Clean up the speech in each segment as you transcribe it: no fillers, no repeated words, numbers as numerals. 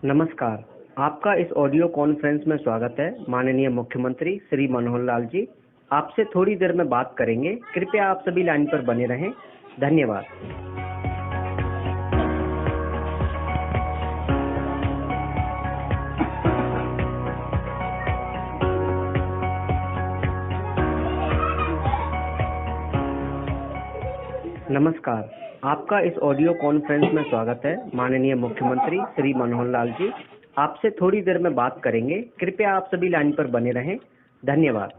नमस्कार, आपका इस ऑडियो कॉन्फ्रेंस में स्वागत है। माननीय मुख्यमंत्री श्री मनोहर लाल जी आपसे थोड़ी देर में बात करेंगे। कृपया आप सभी लाइन पर बने रहें। धन्यवाद। नमस्कार, आपका इस ऑडियो कॉन्फ्रेंस में स्वागत है। माननीय मुख्यमंत्री श्री मनोहर लाल जी आपसे थोड़ी देर में बात करेंगे। कृपया आप सभी लाइन पर बने रहें। धन्यवाद।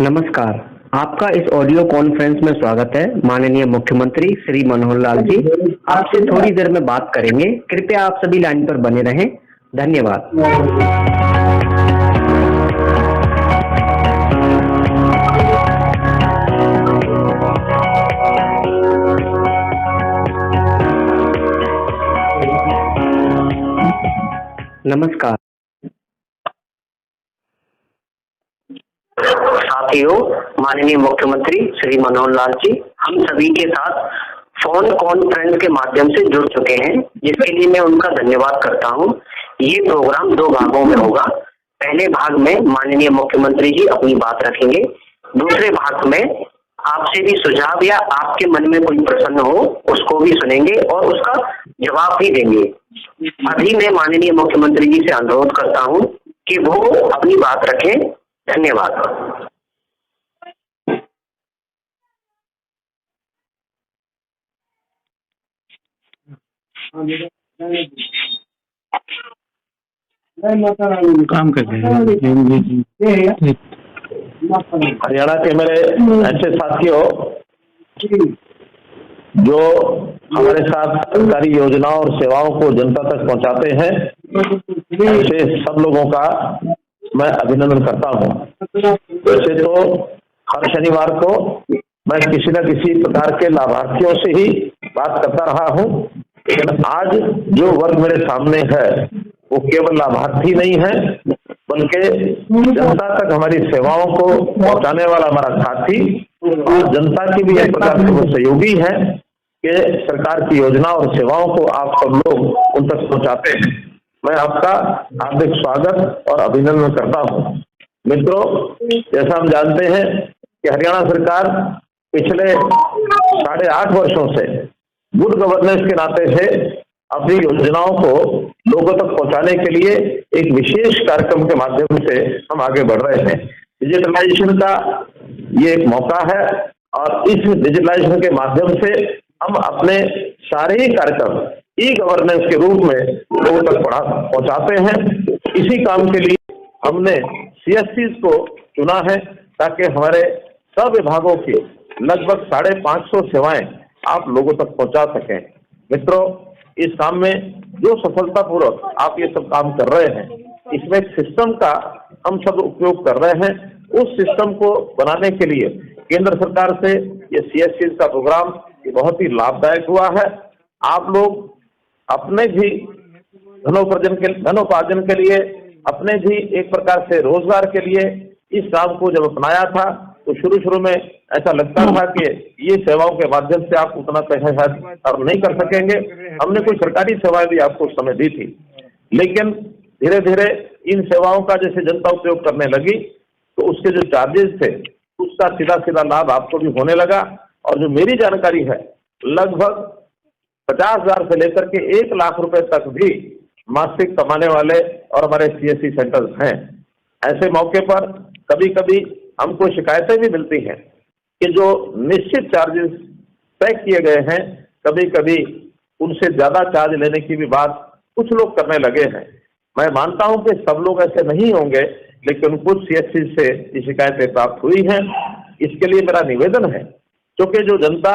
नमस्कार, आपका इस ऑडियो कॉन्फ्रेंस में स्वागत है। माननीय मुख्यमंत्री श्री मनोहर लाल जी आपसे थोड़ी देर में बात करेंगे। कृपया आप सभी लाइन पर बने रहें। धन्यवाद। नमस्कार साथियों, माननीय मुख्यमंत्री श्री मनोहर लाल जी हम सभी के साथ फोन कॉन्फ्रेंस के माध्यम से जुड़ चुके हैं, जिसके लिए मैं उनका धन्यवाद करता हूं। ये प्रोग्राम 2 भागों में होगा। पहले भाग में माननीय मुख्यमंत्री जी अपनी बात रखेंगे। दूसरे भाग में आपसे भी सुझाव या आपके मन में कोई प्रश्न हो उसको भी सुनेंगे और उसका जवाब भी देंगे। अभी मैं माननीय मुख्यमंत्री जी से अनुरोध करता हूं कि वो अपनी बात रखें। धन्यवाद। काम करते हैं। हरियाणा के मेरे ऐसे साथियों जो हमारे साथ सरकारी योजनाओं और सेवाओं को जनता तक पहुंचाते हैं, ऐसे सब लोगों का मैं अभिनंदन करता हूं। वैसे तो हर शनिवार को मैं किसी न किसी प्रकार के लाभार्थियों से ही बात करता रहा हूं, लेकिन आज जो वर्ग मेरे सामने है वो केवल लाभार्थी नहीं है, बल्कि जनता तक हमारी सेवाओं को पहुंचाने वाला हमारा साथी और जनता की भी एक प्रकार से वो सहयोगी है कि सरकार की योजना और सेवाओं को आप सब लोग उन तक पहुंचाते हैं। मैं आपका हार्दिक स्वागत और अभिनंदन करता हूं। मित्रों, जैसा हम जानते हैं कि हरियाणा सरकार पिछले 8.5 वर्षों से गुड गवर्नेंस के नाते से अपनी योजनाओं को लोगों तक पहुंचाने के लिए एक विशेष कार्यक्रम के माध्यम से हम आगे बढ़ रहे हैं। डिजिटलाइजेशन का ये एक मौका है और इस डिजिटलाइजेशन के माध्यम से हम अपने सारे ही कार्यक्रम ई गवर्नेंस के रूप में लोगों तक पहुंचाते हैं। इसी काम के लिए हमने CSCs को चुना है ताकि हमारे सब विभागों की लगभग 550 सेवाएं आप लोगों तक पहुंचा सकें। मित्रों, इस काम में जो सफलतापूर्वक आप ये सब काम कर रहे हैं, इसमें एक सिस्टम का हम सब उपयोग कर रहे हैं। उस सिस्टम को बनाने के लिए केंद्र सरकार से ये CSCs का प्रोग्राम ये बहुत ही लाभदायक हुआ है। आप लोग अपने भी धनोपार्जन के लिए, अपने भी एक प्रकार से रोजगार के लिए इस काम को जब अपनाया था तो शुरू में ऐसा लगता था कि ये सेवाओं के माध्यम से आप उतना पैसा शायद अर्न नहीं कर सकेंगे। हमने कोई सरकारी सेवाएं भी आपको उस समय दी थी, लेकिन धीरे धीरे इन सेवाओं का जैसे जनता उपयोग करने लगी तो उसके जो चार्जेस थे उसका सीधा लाभ आपको भी होने लगा। और जो मेरी जानकारी है, लगभग 50,000 से लेकर के 1 लाख रुपए तक भी मासिक कमाने वाले और हमारे CSC सेंटर्स हैं। ऐसे मौके पर कभी कभी हमको शिकायतें भी मिलती हैं कि जो निश्चित चार्जेस तय किए गए हैं, कभी कभी उनसे ज्यादा चार्ज लेने की भी बात कुछ लोग करने लगे हैं। मैं मानता हूं कि सब लोग ऐसे नहीं होंगे, लेकिन कुछ CSC से ये शिकायतें प्राप्त हुई हैं। इसके लिए मेरा निवेदन है, क्योंकि जो जनता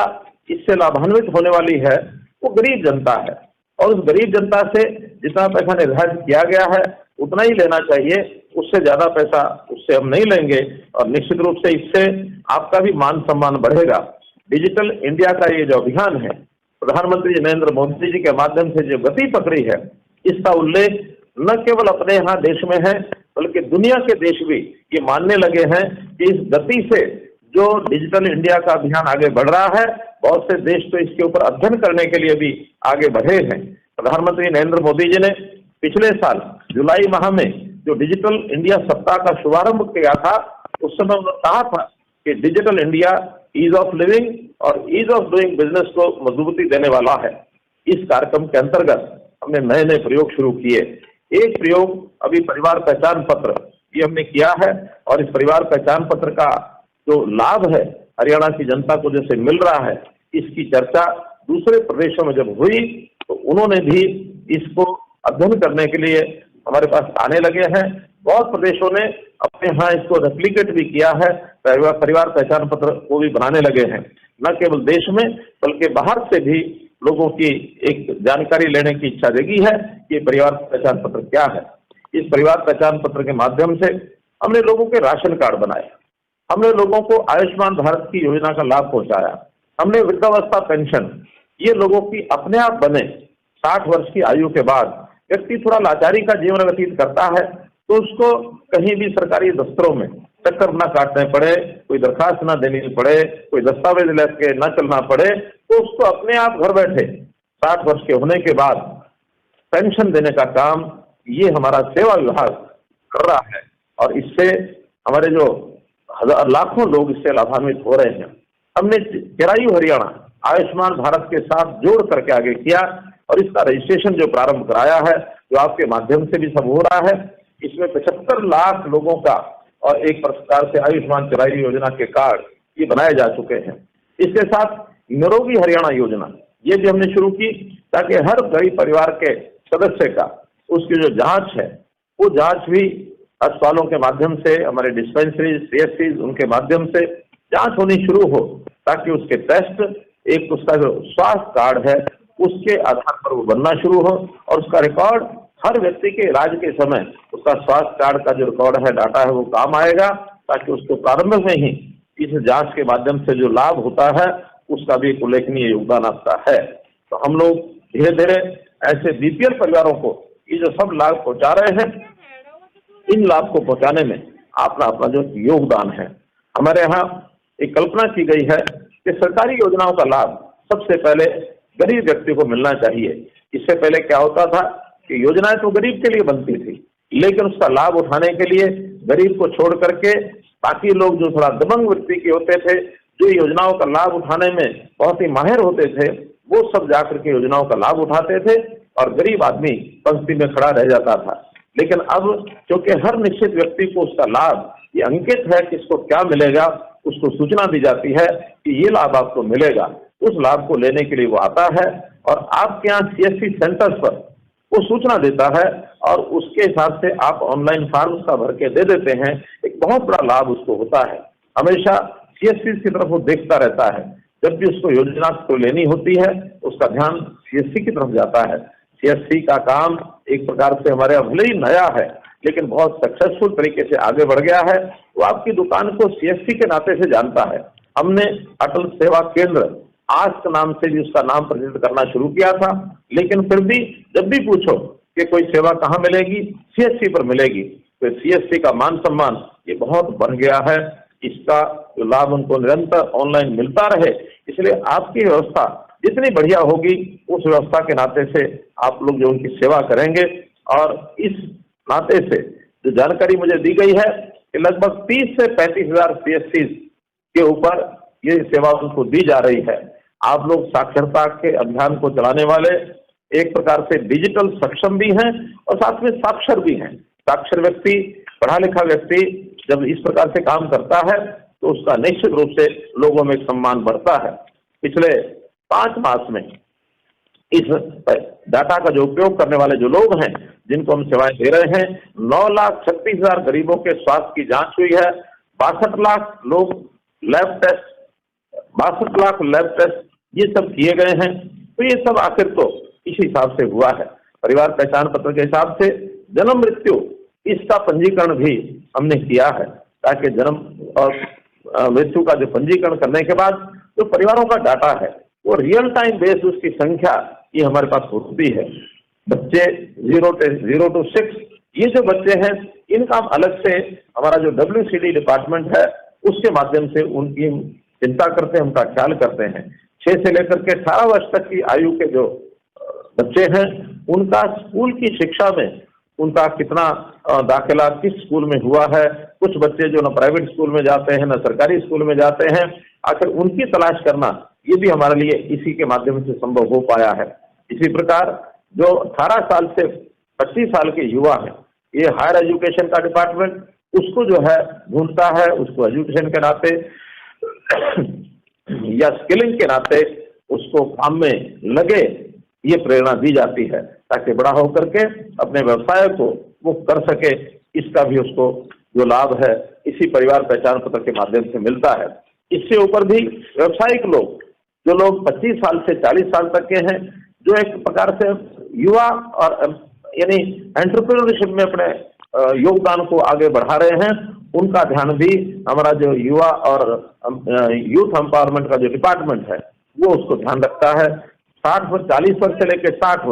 इससे लाभान्वित होने वाली है वो गरीब जनता है और उस गरीब जनता से जितना पैसा निर्धारित किया गया है उतना ही लेना चाहिए, उससे ज्यादा पैसा उससे हम नहीं लेंगे और निश्चित रूप से इससे आपका भी मान सम्मान बढ़ेगा। डिजिटल इंडिया का ये जो अभियान है, प्रधानमंत्री नरेंद्र मोदी जी के माध्यम से जो गति पकड़ी है, इसका उल्लेख न केवल अपने यहाँ देश में है बल्कि दुनिया के देश भी ये मानने लगे हैं कि इस गति से जो डिजिटल इंडिया का अभियान आगे बढ़ रहा है, बहुत से देश तो इसके ऊपर अध्ययन करने के लिए भी आगे बढ़े हैं। प्रधानमंत्री नरेंद्र मोदी जी ने पिछले साल जुलाई माह में जो डिजिटल इंडिया सप्ताह का शुभारंभ किया था, उस समय उन्होंने कहा था कि digital India ease of living और ईज ऑफ डूइंग बिजनेस को मजबूती देने वाला है। इस कार्यक्रम के अंतर्गत हमने नए नए प्रयोग शुरू किए। एक प्रयोग अभी परिवार पहचान पत्र ये हमने किया है, और इस परिवार पहचान पत्र का जो लाभ है हरियाणा की जनता को जैसे मिल रहा है, इसकी चर्चा दूसरे प्रदेशों में जब हुई तो उन्होंने भी इसको अध्ययन करने के लिए हमारे पास आने लगे हैं। बहुत प्रदेशों ने अपने यहाँ इसको रेप्लिकेट भी किया है, परिवार पहचान पत्र को भी बनाने लगे हैं। न केवल देश में बल्कि बाहर से भी लोगों की एक जानकारी लेने की इच्छा जगी है कि परिवार पहचान पत्र क्या है। इस परिवार पहचान पत्र के माध्यम से हमने लोगों के राशन कार्ड बनाए, हमने लोगों को आयुष्मान भारत की योजना का लाभ पहुंचाया, हमने वृद्धावस्था पेंशन ये लोगों की अपने आप बने। 60 वर्ष की आयु के बाद व्यक्ति थोड़ा लाचारी का जीवन व्यतीत करता है तो उसको कहीं भी सरकारी दफ्तरों में चक्कर न काटने पड़े, कोई दरखास्त न देनी पड़े, कोई दस्तावेज लेके न चलना पड़े, तो उसको अपने आप घर बैठे 60 वर्ष के होने के बाद पेंशन देने का काम ये हमारा सेवा विभाग कर रहा है, और इससे हमारे जो लाखों लोग इससे लाभान्वित हो रहे हैं। हमने चिरायु हरियाणा आयुष्मान भारत के साथ जोड़ करके आगे किया, और इसका रजिस्ट्रेशन जो प्रारंभ कराया है, जो आपके माध्यम से भी सब हो रहा है, इसमें 75 लाख लोगों का और एक प्रकार से आयुष्मान चिरायु योजना के कार्ड ये बनाए जा चुके हैं। इसके साथ निरोगी हरियाणा योजना ये भी हमने शुरू की, ताकि हर गरीब परिवार के सदस्य का उसकी जो जांच है वो जांच भी अस्पतालों के माध्यम से, हमारे डिस्पेंसरी CSC उनके माध्यम से जांच होनी शुरू हो, ताकि उसके टेस्ट एक उसका जो स्वास्थ्य कार्ड है उसके आधार पर वो बनना शुरू हो, और उसका रिकॉर्ड हर व्यक्ति के इलाज के समय उसका स्वास्थ्य कार्ड का जो रिकॉर्ड है, डाटा है, वो काम आएगा, ताकि उसको प्रारंभ में ही इस जांच के माध्यम से जो लाभ होता है उसका भी एक उल्लेखनीय योगदान आता है। तो हम लोग धीरे धीरे ऐसे BPL परिवारों को ये जो सब लाभ पहुंचा रहे हैं, इन लाभ को पहुंचाने में अपना अपना जो योगदान है। हमारे यहाँ एक कल्पना की गई है कि सरकारी योजनाओं का लाभ सबसे पहले गरीब व्यक्ति को मिलना चाहिए। इससे पहले क्या होता था कि योजनाएं तो गरीब के लिए बनती थी, लेकिन उसका लाभ उठाने के लिए गरीब को छोड़ करके बाकी लोग जो थोड़ा दबंग व्यक्ति के होते थे, जो योजनाओं का लाभ उठाने में बहुत ही माहिर होते थे, वो सब जाकर के योजनाओं का लाभ उठाते थे, और गरीब आदमी पंक्ति में खड़ा रह जाता था। लेकिन अब क्योंकि हर निश्चित व्यक्ति को उसका लाभ ये अंकित है कि इसको क्या मिलेगा, उसको सूचना दी जाती है कि ये लाभ आपको मिलेगा, उस लाभ को लेने के लिए वो आता है, और आपके यहाँ CSC सेंटर्स पर वो सूचना देता है, और उसके हिसाब से आप ऑनलाइन फॉर्म उसका भर के दे देते हैं। एक बहुत बड़ा लाभ उसको होता है। हमेशा CSC की तरफ वो देखता रहता है, जब भी उसको योजना को लेनी होती है उसका ध्यान CSC की तरफ जाता है। CSC का काम एक प्रकार से हमारे भले ही नया है, लेकिन बहुत सक्सेसफुल तरीके से आगे बढ़ गया है। वो आपकी दुकान को CSC के नाते से जानता है। हमने अटल सेवा केंद्र आस्क नाम से भी उसका नाम प्रसिद्ध करना शुरू किया था, लेकिन फिर भी जब भी पूछो कि कोई सेवा कहाँ मिलेगी, CSC पर मिलेगी, तो CSC का मान सम्मान ये बहुत बढ़ गया है। इसका लाभ उनको निरंतर ऑनलाइन मिलता रहे, इसलिए आपकी व्यवस्था जितनी बढ़िया होगी उस व्यवस्था के नाते से आप लोग जो उनकी सेवा करेंगे। और इस नाते से जो जानकारी मुझे दी गई है कि लगभग 30 से 35 हजार CSC के ऊपर ये सेवा उनको दी जा रही है। आप लोग साक्षरता के अभियान को चलाने वाले एक प्रकार से डिजिटल सक्षम भी हैं और साथ में साक्षर भी हैं। साक्षर व्यक्ति, पढ़ा लिखा व्यक्ति जब इस प्रकार से काम करता है तो उसका निश्चित रूप से लोगों में सम्मान बढ़ता है। पिछले 5 मास में इस डाटा का जो उपयोग करने वाले जो लोग हैं, जिनको हम सेवाएं दे रहे हैं, 9,36,000 गरीबों के स्वास्थ्य की जांच हुई है। 62 लाख लोग lab test 62 lakh lab test ये सब किए गए हैं। तो ये सब आखिर तो इस हिसाब से हुआ है। परिवार पहचान पत्र के हिसाब से जन्म मृत्यु इसका पंजीकरण भी हमने किया है, ताकि जन्म और मृत्यु का जो पंजीकरण करने के बाद जो परिवारों का डाटा है वो रियल टाइम बेस उसकी संख्या ये हमारे पास होती है। बच्चे 0 to 6, ये जो बच्चे हैं इनका हम अलग से हमारा जो WCD डिपार्टमेंट है उसके माध्यम से उनकी चिंता करते हैं, उनका ख्याल करते हैं। 6 से लेकर के 18 वर्ष तक की आयु के जो बच्चे हैं उनका स्कूल की शिक्षा में उनका कितना दाखिला किस स्कूल में हुआ है। कुछ बच्चे जो ना प्राइवेट स्कूल में जाते हैं ना सरकारी स्कूल में जाते हैं, आखिर उनकी तलाश करना ये भी हमारे लिए इसी के माध्यम से संभव हो पाया है। इसी प्रकार जो 18 साल से 25 साल के युवा हैं, ये हायर एजुकेशन का डिपार्टमेंट उसको जो है ढूंढता है, उसको एजुकेशन के नाते या स्किलिंग के नाते उसको काम में लगे, ये प्रेरणा दी जाती है ताकि बड़ा होकर के अपने व्यवसाय को वो कर सके। इसका भी उसको जो लाभ है इसी परिवार पहचान पत्र के माध्यम से मिलता है। इससे ऊपर भी व्यावसायिक लोग, जो लोग 25 साल से 40 साल तक के हैं, जो एक प्रकार से युवा और यानी एंटरप्रेन्योरशिप में अपने योगदान को आगे बढ़ा रहे हैं, उनका ध्यान भी हमारा जो युवा और यूथ एम्पावरमेंट का जो डिपार्टमेंट है वो उसको ध्यान रखता है। 40 वर्ष से लेकर 60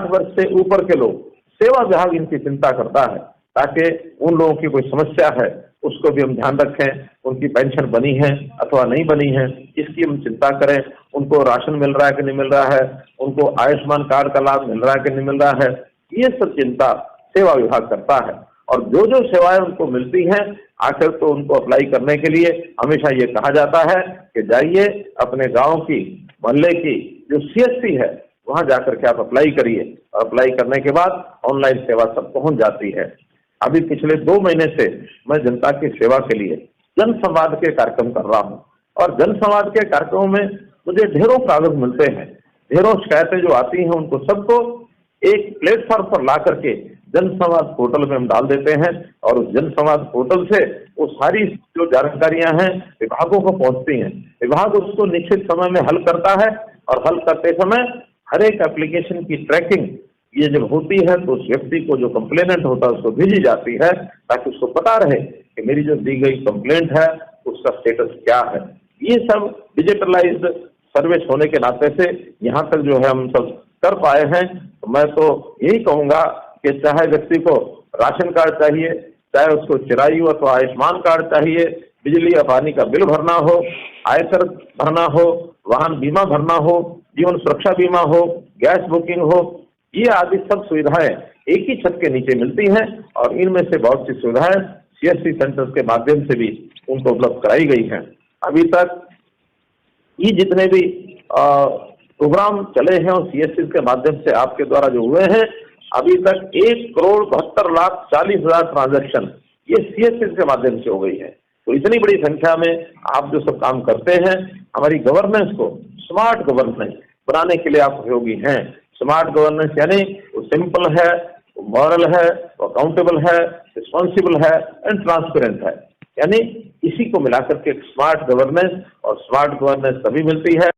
वर्ष से ऊपर के लोग, सेवा विभाग इनकी चिंता करता है ताकि उन लोगों की कोई समस्या है उसको भी हम ध्यान रखें, उनकी पेंशन बनी है अथवा नहीं बनी है इसकी हम चिंता करें, उनको राशन मिल रहा है कि नहीं मिल रहा है, उनको आयुष्मान कार्ड का लाभ मिल रहा है कि नहीं मिल रहा है, ये सब चिंता सेवा विभाग करता है। और जो जो सेवाएं उनको मिलती हैं आखिर तो उनको अप्लाई करने के लिए हमेशा ये कहा जाता है कि जाइए अपने गांव की मोहल्ले की जो CSC है वहां जाकर के आप अप्लाई करिए, और अप्लाई करने के बाद ऑनलाइन सेवा सब पहुंच जाती है। अभी पिछले 2 महीने से मैं जनता की सेवा के लिए जन संवाद के कार्यक्रम कर रहा हूं, और जन संवाद के कार्यक्रमों में मुझे ढेरों कागज मिलते हैं, ढेरों शिकायतें जो आती हैं उनको सबको एक प्लेटफॉर्म पर ला करके जन संवाद पोर्टल में हम डाल देते हैं, और उस जन संवाद पोर्टल से वो सारी जो जानकारियां हैं विभागों को पहुंचती हैं। विभाग उसको निश्चित समय में हल करता है, और हल करते समय हर एक एप्लीकेशन की ट्रैकिंग ये जब होती है तो उस व्यक्ति को जो कंप्लेनेंट होता है उसको भेजी जाती है ताकि उसको पता रहे कि मेरी जो दी गई कंप्लेंट है उसका स्टेटस क्या है। ये सब डिजिटलाइज्ड सर्विस होने के नाते से यहाँ तक जो है हम सब कर पाए हैं। तो मैं तो यही कहूँगा कि चाहे व्यक्ति को राशन कार्ड चाहिए, चाहे उसको चिरायु अथवा आयुष्मान कार्ड चाहिए, बिजली या पानी का बिल भरना हो, आयकर भरना हो, वाहन बीमा भरना हो, जीवन सुरक्षा बीमा हो, गैस बुकिंग हो, ये आदि सब सुविधाएं एक ही छत के नीचे मिलती हैं, और इनमें से बहुत सी सुविधाएं CSC सेंटर्स के माध्यम से भी उनको उपलब्ध कराई गई हैं। अभी तक ये जितने भी प्रोग्राम चले हैं और CSC के माध्यम से आपके द्वारा जो हुए हैं, अभी तक 1,72,40,000 ट्रांजैक्शन ये CSC के माध्यम से हो गई है। तो इतनी बड़ी संख्या में आप जो सब काम करते हैं, हमारी गवर्नेंस को स्मार्ट गवर्नेंस बनाने के लिए आप उपयोगी हैं। स्मार्ट गवर्नेंस यानी वो सिंपल है, वो मॉरल है, वो अकाउंटेबल है, रिस्पॉन्सिबल है एंड ट्रांसपेरेंट है। यानी इसी को मिलाकर के स्मार्ट गवर्नेंस, और स्मार्ट गवर्नेंस तभी मिलती है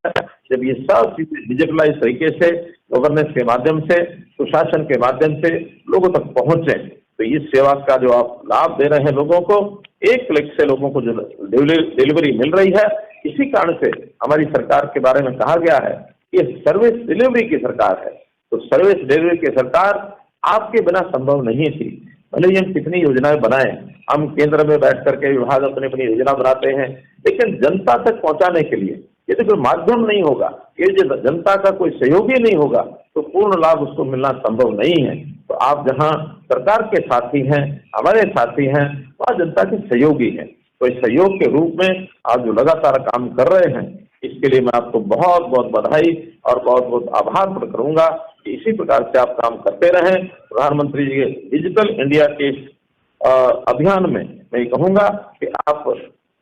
जब ये सब चीजें डिजिटलाइज तरीके से गवर्नेंस के माध्यम से, सुशासन के माध्यम से लोगों तक पहुंचे। तो इस सेवा का जो आप लाभ दे रहे हैं लोगों को, एक क्लिक से लोगों को जो डिलीवरी मिल रही है, इसी कारण से हमारी सरकार के बारे में कहा गया है कि सर्विस डिलीवरी की सरकार है। तो सर्विस डिलीवरी की सरकार आपके बिना संभव नहीं थी। भले ही हम कितनी योजनाएं बनाएं, हम केंद्र में बैठ करके विभाग अपनी अपनी योजना बनाते हैं, लेकिन जनता तक पहुंचाने के लिए यदि कोई माध्यम नहीं होगा, ये जो जनता का कोई सहयोगी नहीं होगा, तो पूर्ण लाभ उसको मिलना संभव नहीं है। तो आप जहां सरकार के साथी हैं, हमारे साथी हैं, वहां जनता के सहयोगी हैं। तो इस सहयोग के रूप में आप जो लगातार काम कर रहे हैं, इसके लिए मैं आपको बहुत बहुत बधाई और बहुत बहुत आभार प्रकट करूंगा कि इसी प्रकार से आप काम करते रहें। प्रधानमंत्री जी के डिजिटल इंडिया के अभियान में मैं कहूंगा कि आप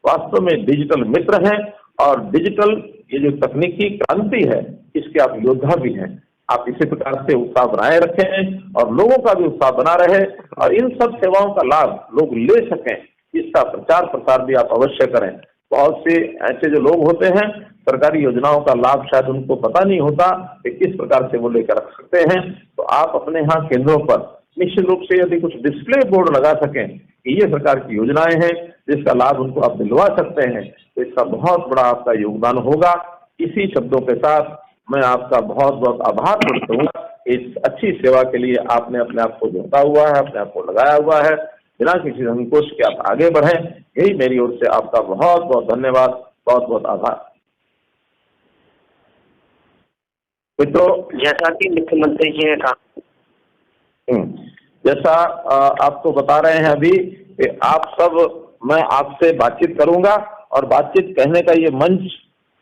वास्तव में डिजिटल मित्र हैं, और डिजिटल ये जो तकनीकी क्रांति है इसके आप योद्धा भी हैं। आप इसी प्रकार से उत्साह बनाए रखें और लोगों का भी उत्साह बना रहे, और इन सब सेवाओं का लाभ लोग ले सकें, इसका प्रचार प्रसार भी आप अवश्य करें। बहुत से ऐसे जो लोग होते हैं, सरकारी योजनाओं का लाभ शायद उनको पता नहीं होता कि किस प्रकार से वो लेकर रख सकते हैं। तो आप अपने यहाँ केंद्रों पर निश्चित रूप से यदि कुछ डिस्प्ले बोर्ड लगा सकें कि ये सरकार की योजनाएं हैं जिसका लाभ उनको आप दिलवा सकते हैं, तो इसका बहुत बड़ा आपका योगदान होगा। इसी शब्दों के साथ मैं आपका बहुत बहुत आभार प्रकट करूंगा इस अच्छी सेवा के लिए आपने अपने आप को जोड़ा हुआ है, अपने आप को लगाया हुआ है। बिना किसी संकोच के आप आगे बढ़ें, यही मेरी ओर से आपका बहुत बहुत धन्यवाद, बहुत बहुत आभार। मित्रों, जैसा कि मुख्यमंत्री जी ने कहा, जैसा आपको बता रहे हैं अभी कि आप सब, मैं आपसे बातचीत करूंगा और बातचीत कहने का ये मंच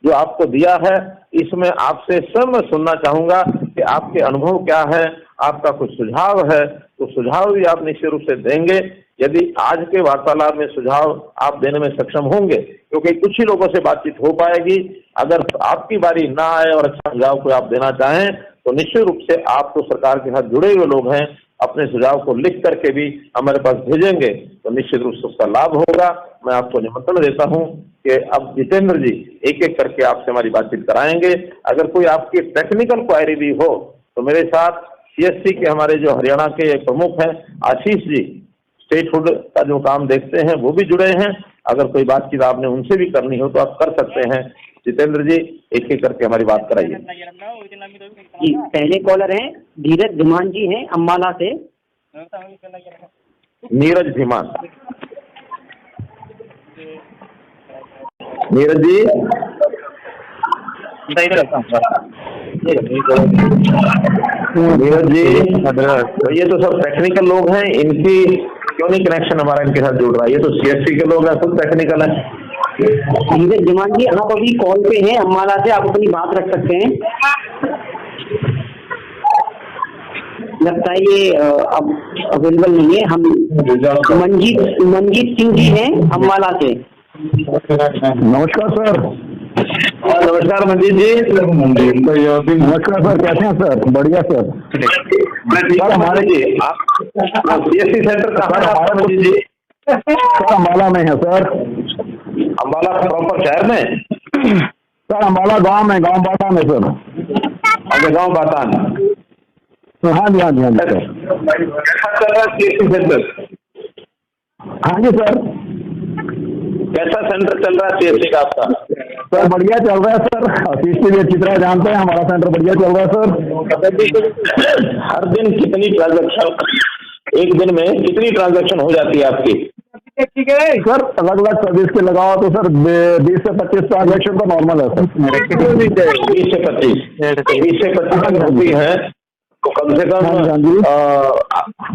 जो आपको दिया है, इसमें आपसे सब मैं सुनना चाहूंगा कि आपके अनुभव क्या है, आपका कुछ सुझाव है तो सुझाव भी आप निश्चित रूप से देंगे। यदि आज के वार्तालाप में सुझाव आप देने में सक्षम होंगे, क्योंकि कुछ ही लोगों से बातचीत हो पाएगी, अगर आपकी बारी ना आए और अच्छा सुझाव कोई आप देना चाहें तो निश्चित रूप से आप तो सरकार के साथ जुड़े हुए लोग हैं, अपने सुझाव को लिख करके भी हमारे पास भेजेंगे तो निश्चित रूप से उसका लाभ होगा। मैं आपको निमंत्रण देता हूं कि अब जितेंद्र जी एक एक करके आपसे हमारी बातचीत कराएंगे। अगर कोई आपकी टेक्निकल क्वायरी भी हो तो मेरे साथ सीएससी के हमारे जो हरियाणा के प्रमुख हैं आशीष जी, स्टेटहुड का जो काम देखते हैं वो भी जुड़े हैं। अगर कोई बातचीत आपने उनसे भी करनी हो तो आप कर सकते हैं। जितेंद्र जी एक एक करके हमारी बात कराइए। जी, पहले कॉलर हैं धीरज धीमान जी हैं अम्बाला से। नीरज धीमान, नीरज जी नीरज जी, तो ये तो सब टेक्निकल लोग हैं, इनकी क्यों नहीं कनेक्शन हमारा इनके साथ जुड़ रहा है? ये तो सीएससी के लोग हैं, सब टेक्निकल है। धीरज धीमान जी आप अभी कॉल पे हैं अम्बाला से, आप अपनी बात रख सकते हैं। लगता है ये अब अवेलेबल नहीं है। हम मंजीत सिंह जी हैं अम्बाला से। नमस्कार सर। नमस्कार मंजीत जी। नमस्कार सर, कैसे हैं सर? बढ़िया सर। सर हमारे जी आप सीएससी सेंटर कहाँ है हमारा मंजीत जी? सर अम्बाला में है सर। अम्बाला प्रॉपर शहर में? सर अम्बाला गांव में, गांव बातान है सर। अच्छा, गांव बातान। हाँ जी, हाँ जी, हाँ जी सर। कैसा चल रहा है सीएससी सेंटर? हाँ जी सर। कैसा सेंटर चल रहा है सीएससी का आपका? सर बढ़िया चल रहा है सर। सीएससी भी अच्छी तरह जानते हैं, हमारा सेंटर बढ़िया चल रहा है सर। हर दिन कितनी ट्रांजैक्शन, एक दिन में कितनी ट्रांजैक्शन हो जाती है आपकी? सर अलग अलग सर्विस के लगाओ तो सर 20 से 25 ट्रांजैक्शन तो नॉर्मल है सर। 20 से 25 होती है तो कम से कम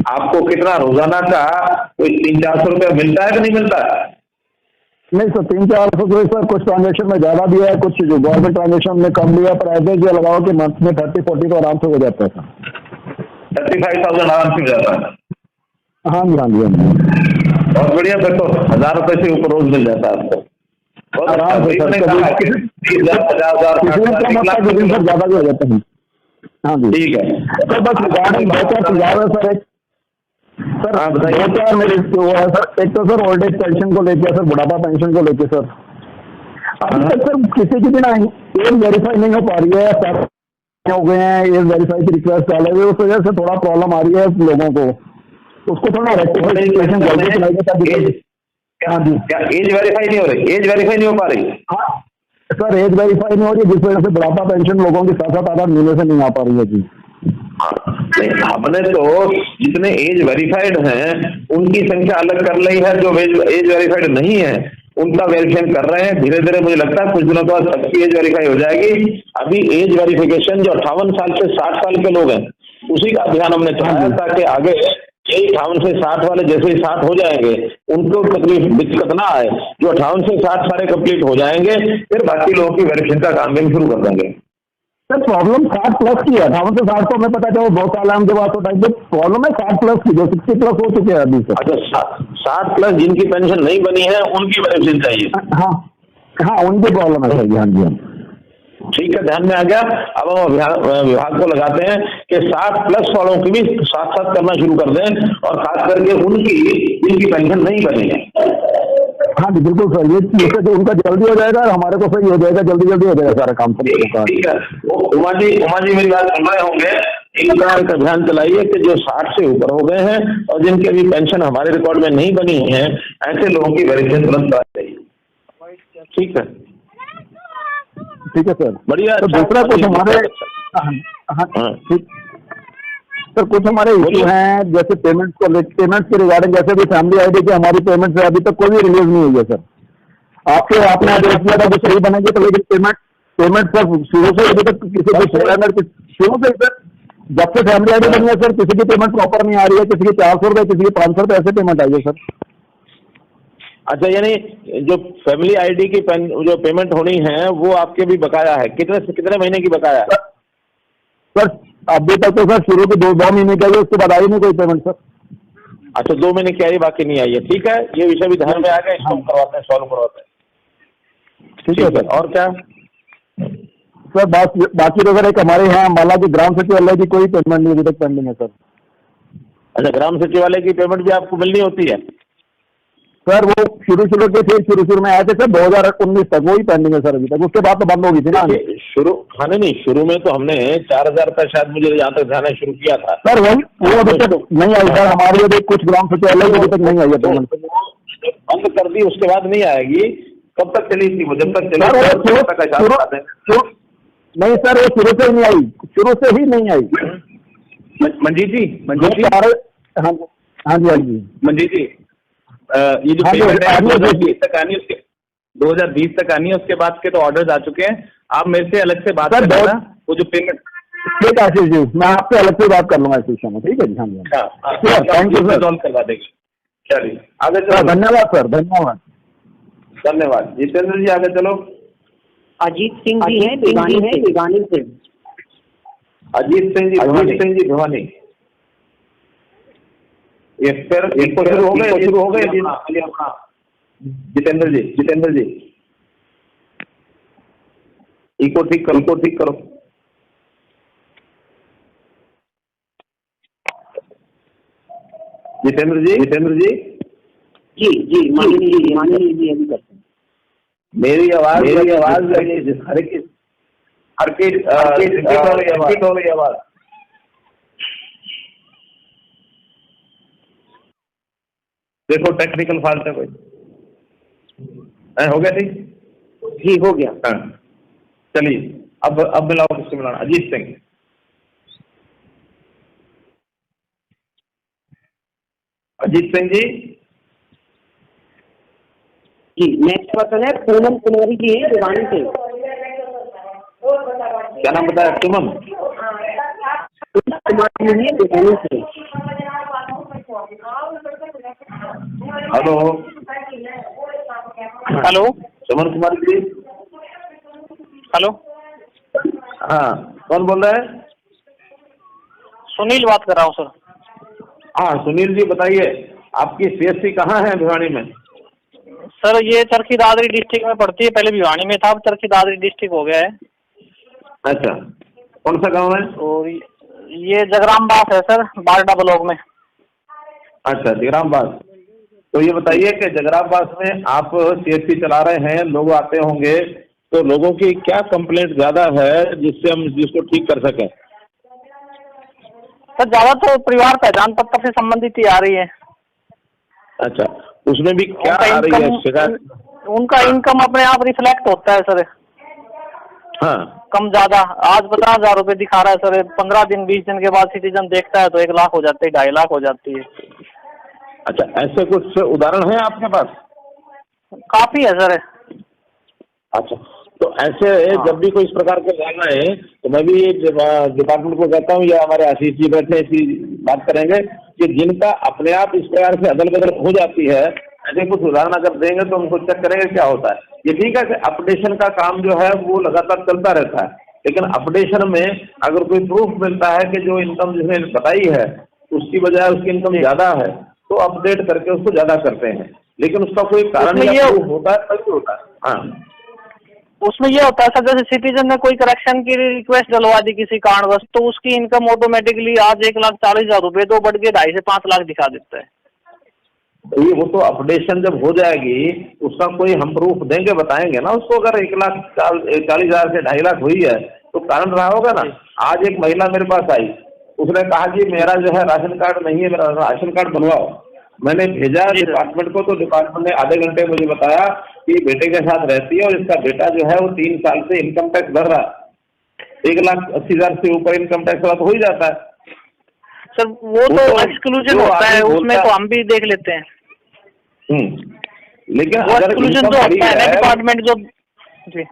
आपको कितना रोजाना का कोई 300-400 रुपया मिलता है कि नहीं मिलता है? नहीं सर, 300-400 तो सर कुछ ट्रांजेक्शन में ज्यादा भी है, कुछ जो गवर्नमेंट ट्रांजेक्शन में कम भी है, पर एवरेज जो लगाओ कि मंथ में 30-40 तो आराम से हो जाता है सर। 35,000 आराम से हो जाता है। हाँ जी, हाँ जी, हाँ जी। बहुत बढ़िया, फिर तो 1000 रुपए से ऊपर रोज मिल जाता है आपको। बहुत आराम से सर, 30,000, 50,000 ज्यादा भी हो जाता है। हाँ जी ठीक है सर। बस रिगार्डिंग बेहतर सुझाव है सर। एक सर हाँ बताइए। दो चार मेरे वो है सर। एक तो सर ओल्ड एज पेंशन को लेके, सर बुढ़ापा पेंशन को लेके सर अभी तक सर किसी की भी ना एज वेरीफाई नहीं हो पा रही है। सर हो गए हैं, एज वेरीफाई की रिक्वेस्ट डाले हुए, उस वजह से थोड़ा प्रॉब्लम आ रही है लोगों को। उसको थोड़ा रेक्टिफिकेशन जल्दी चलाइए। हाँ जी, क्या एज वेरीफाई नहीं हो रही? एज वेरीफाई नहीं हो पा रही? हाँ सर, एज वेरीफाई नहीं हो रही, जिस वजह से बुढ़ापा पेंशन लोगों की 7-7 आधार महीने से नहीं आ पा रही है जी। हमने तो जितने एज वेरीफाइड हैं उनकी संख्या अलग कर ली है, जो एज वेरीफाइड नहीं है उनका वेरिफिकेशन कर रहे हैं। धीरे धीरे मुझे लगता है कुछ दिनों के बाद सबकी एज वेरीफाई हो जाएगी। अभी एज वेरिफिकेशन जो 58 साल से 60 साल के लोग हैं उसी का अभियान हमने चलाया, ताकि आगे 58 से 60 वाले जैसे ही 60 हो जाएंगे उनको तकलीफ दिक्कत ना आए। जो 58 से 60 सारे कंप्लीट हो जाएंगे फिर बाकी लोगों की वेरिफिकेशन का काम भी शुरू कर देंगे। सर प्रॉब्लम 60 प्लस की है। 58 से 60 को हमें पता चलो 2 साल हमके पास होता है, प्रॉब्लम है 60 प्लस की, जो 60 प्लस हो चुके हैं अभी सर। अच्छा, 60 प्लस जिनकी पेंशन नहीं बनी है उनकी वेरिफिकेशन चाहिए? हाँ हाँ, उनकी प्रॉब्लम है सर। हाँ जी, हाँ ठीक है, ध्यान में आ गया। अब हम विभाग को लगाते हैं कि 60 प्लस वालों की भी साथ साथ करना शुरू कर दें, और खास करके उनकी जिनकी पेंशन नहीं बनी है। हाँ जी बिल्कुल सर, ये तो उनका जल्दी हो जाएगा और हमारे को सही हो जाएगा, जल्दी हो जाएगा सारा काम। ठीक है, उमा जी मेरी बात सुन रहे होंगे। एक बार का ध्यान चलाइए कि जो 60 से ऊपर हो गए हैं और जिनकी अभी पेंशन हमारे रिकॉर्ड में नहीं बनी है, ऐसे लोगों की वेरिफिकेशन तुरंत करानी चाहिए। ठीक है, ठीक है सर, बढ़िया। तो दूसरा कुछ हमारे सर कुछ हमारे इशू हैं, जैसे पेमेंट के रिगार्डिंग, जैसे भी फैमिली आईडी की हमारी पेमेंट है अभी तक कोई भी रिलीज नहीं हुई है सर। आपने आदेश दिया था कि सही बनेगी, तो लेकिन पेमेंट सर शुरू से अभी तक किसी को शुरू से सर, जब से फैमिली आईडी बनी है सर, किसी की पेमेंट प्रॉपर नहीं आ रही है, किसी की 400 रुपये, किसी की 500 रुपये ऐसे पेमेंट आई है सर। अच्छा, यानी जो फैमिली आईडी की जो पेमेंट होनी है वो आपके भी बकाया है, कितने महीने की बकाया है सर? अभी तक तो सर शुरू के 2 महीने की आई है, उसके बाद आई नहीं कोई पेमेंट सर। अच्छा, 2 महीने की आई, बाकी नहीं आई है। ठीक है, ये विषय भी ध्यान में आ गया, इसको हम करवाते हैं, सॉल्व करवाते हैं। ठीक है सर। और क्या सर? बाकी तो सर एक हमारे यहाँ अम्बाला की ग्राम सचिवालय की कोई पेमेंट नहीं अभी तक पेंडिंग है सर। अच्छा, ग्राम सचिवालय की पेमेंट भी आपको मिलनी होती है सर? वो शुरू में आए थे सर 2019 तक, वही पेंडिंग है सर अभी तक, उसके बाद तो बंद होगी थी ना शुरू में तो हमने 4000 रुपये शायद, मुझे यहाँ तक ध्यान है, शुरू किया था सर। वो अभी तक नहीं आई सर, हमारी अभी कुछ ग्राम सचिवालय अभी तक नहीं आई है पेमेंट। बंद कर दी, उसके बाद नहीं आएगी। कब तक चली थी वो? जब तक चली नहीं सर, वो शुरू से ही नहीं आई, शुरू से ही नहीं आई। मंजीत जी, हाँ जी मंजीत जी, ये जो पेमेंट है 2020 तक आनी है, उसके 2020 तक आनी है, उसके बाद के तो ऑर्डर्स आ चुके हैं। आप मेरे से अलग से बात करना, वो जो पेमेंट। ठीक है आशीष जी, मैं आपसे अलग से बात कर लूंगा इस विषय में। ठीक है जी, हाँ जी, थैंक यू सर, सॉल्व करवा देंगे। चलिए आगे चलो। धन्यवाद सर, धन्यवाद। जितेंद्र जी आगे चलो। अजीत सिंह जी हैं भिवानी से। अजीत सिंह जी भिवानी, ये फिर शुरू हो गए जितेंद्र जी इको ठीक करो। जितेंद्र जी जी माननीय जी अभी करते हैं। मेरी आवाज हर की आवाज देखो, टेक्निकल फॉल्ट है कोई। हो गया? ठीक जी, हो गया। हाँ, चलिए अब मिलाओ, किससे मिलाना? अजीत सिंह जी। नेक्स्ट पर्सन है पूनम कुमारी जी है भिवानी से। क्या नाम बताया? सुमन कुमारी जी है भिवानी से। हेलो, सुमन कुमारी जी। हेलो, हाँ, कौन बोल रहा है? सुनील बात कर रहा हूँ सर। हाँ सुनील जी, बताइए, आपकी सीएससी कहाँ है भिवानी में? सर ये चरखी दादरी डिस्ट्रिक्ट में पड़ती है, पहले भिवानी में था, अब चरखी दादरी डिस्ट्रिक्ट हो गया है। अच्छा, कौन सा गांव है? और ये जगराम बास है सर, बारडा ब्लॉक में। अच्छा, जगराम बास। तो ये बताइए कि जगराम बास में आप सीएससी चला रहे हैं, लोग आते होंगे, तो लोगों की क्या कंप्लेंट ज्यादा है जिससे हम जिसको ठीक कर सकें? सर ज्यादा तो परिवार पहचान पत्र से संबंधित ही आ रही है। अच्छा, उसमें भी क्या आ रही है शिकायत? उनका इनकम अपने आप रिफ्लेक्ट होता है सर। हाँ, कम ज्यादा, आज 50,000 रुपए दिखा रहा है सर, 15 दिन 20 दिन के बाद सिटीजन देखता है तो 1 लाख हो जाती है, 2.5 लाख हो जाती है। अच्छा, ऐसे कुछ उदाहरण है आपके पास? काफी है सर। अच्छा, तो ऐसे जब भी कोई इस प्रकार के जाना है तो मैं भी डिपार्टमेंट को कहता हूँ, या हमारे आशीष जी बैठे इसी बात करेंगे कि जिनका अपने आप इस प्रकार से अदल बदल हो जाती है, ऐसे कुछ उदाहरण अगर देंगे तो हमको चेक करेंगे क्या होता है। ये ठीक है कि अपडेशन का काम जो है वो लगातार चलता रहता है, लेकिन अपडेशन में अगर कोई प्रूफ मिलता है कि जो इनकम जिसने बताई है उसकी बजाय उसकी इनकम ज्यादा है, तो अपडेट करके उसको ज्यादा करते हैं, लेकिन उसका कोई कारण या प्रूफ होता है तभी होता है। हाँ, उसमें ये होता है सर, जैसे सिटीजन ने कोई करेक्शन की रिक्वेस्ट डलवा दी किसी कारणवश, तो उसकी इनकम ऑटोमेटिकली आज 1,40,000 रुपए तो बढ़ के 2.5 से 5 लाख दिखा देता है। ये वो तो अपडेशन जब हो जाएगी उसका कोई हम प्रूफ देंगे, बताएंगे ना उसको। अगर 1,40,000 से 2.5 लाख हुई है तो कारण रहा होगा ना। आज एक महिला मेरे पास आई, उसने कहा कि मेरा जो है राशन कार्ड नहीं है, मेरा राशन कार्ड बनवाओ। मैंने भेजा डिपार्टमेंट को, तो डिपार्टमेंट ने आधे घंटे मुझे बताया कि बेटे के साथ रहती है और इसका बेटा जो है वो 3 साल से इनकम टैक्स भर रहा है। 1,80,000 से ऊपर इनकम टैक्स वाला तो हो ही जाता है। सर वो तो एक्सक्लूजन होता है, उसमें तो हम भी देख लेते हैं। लेकिन वो अगर एक्सक्लूजन तो होता है ना डिपार्टमेंट जो। जी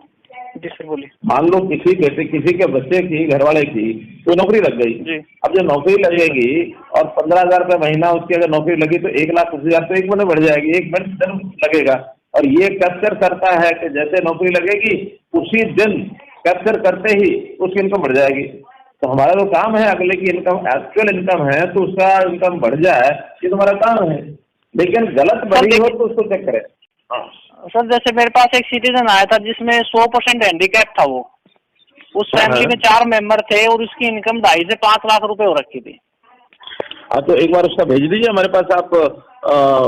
जी सर बोलिए। मान लो किसी के बच्चे की, घरवाले की कोई नौकरी लग गई जी। अब जो नौकरी लगेगी और 15,000 रुपये महीना उसकी अगर नौकरी लगी तो 1,20,000 तो एक महीने बढ़ जाएगी, एक महीने लगेगा। और ये कैप्चर करता है कि जैसे नौकरी लगेगी उसी दिन कैप्चर करते ही उसकी इनकम बढ़ जाएगी। तो हमारा जो काम है अगले की इनकम एक्चुअल इनकम है तो उसका इनकम बढ़ जाए, ये तुम्हारा काम है। लेकिन गलत बढ़ी हो तो उसको चेक करें। सर जैसे मेरे पास एक सिटीजन आया था जिसमें 100% हैंडीकैप था, वो उस फैमिली में 4 मेंबर थे और उसकी इनकम 2.5 से 5 लाख रुपए हो रखी थी। हाँ तो एक बार उसका भेज दीजिए हमारे पास, आप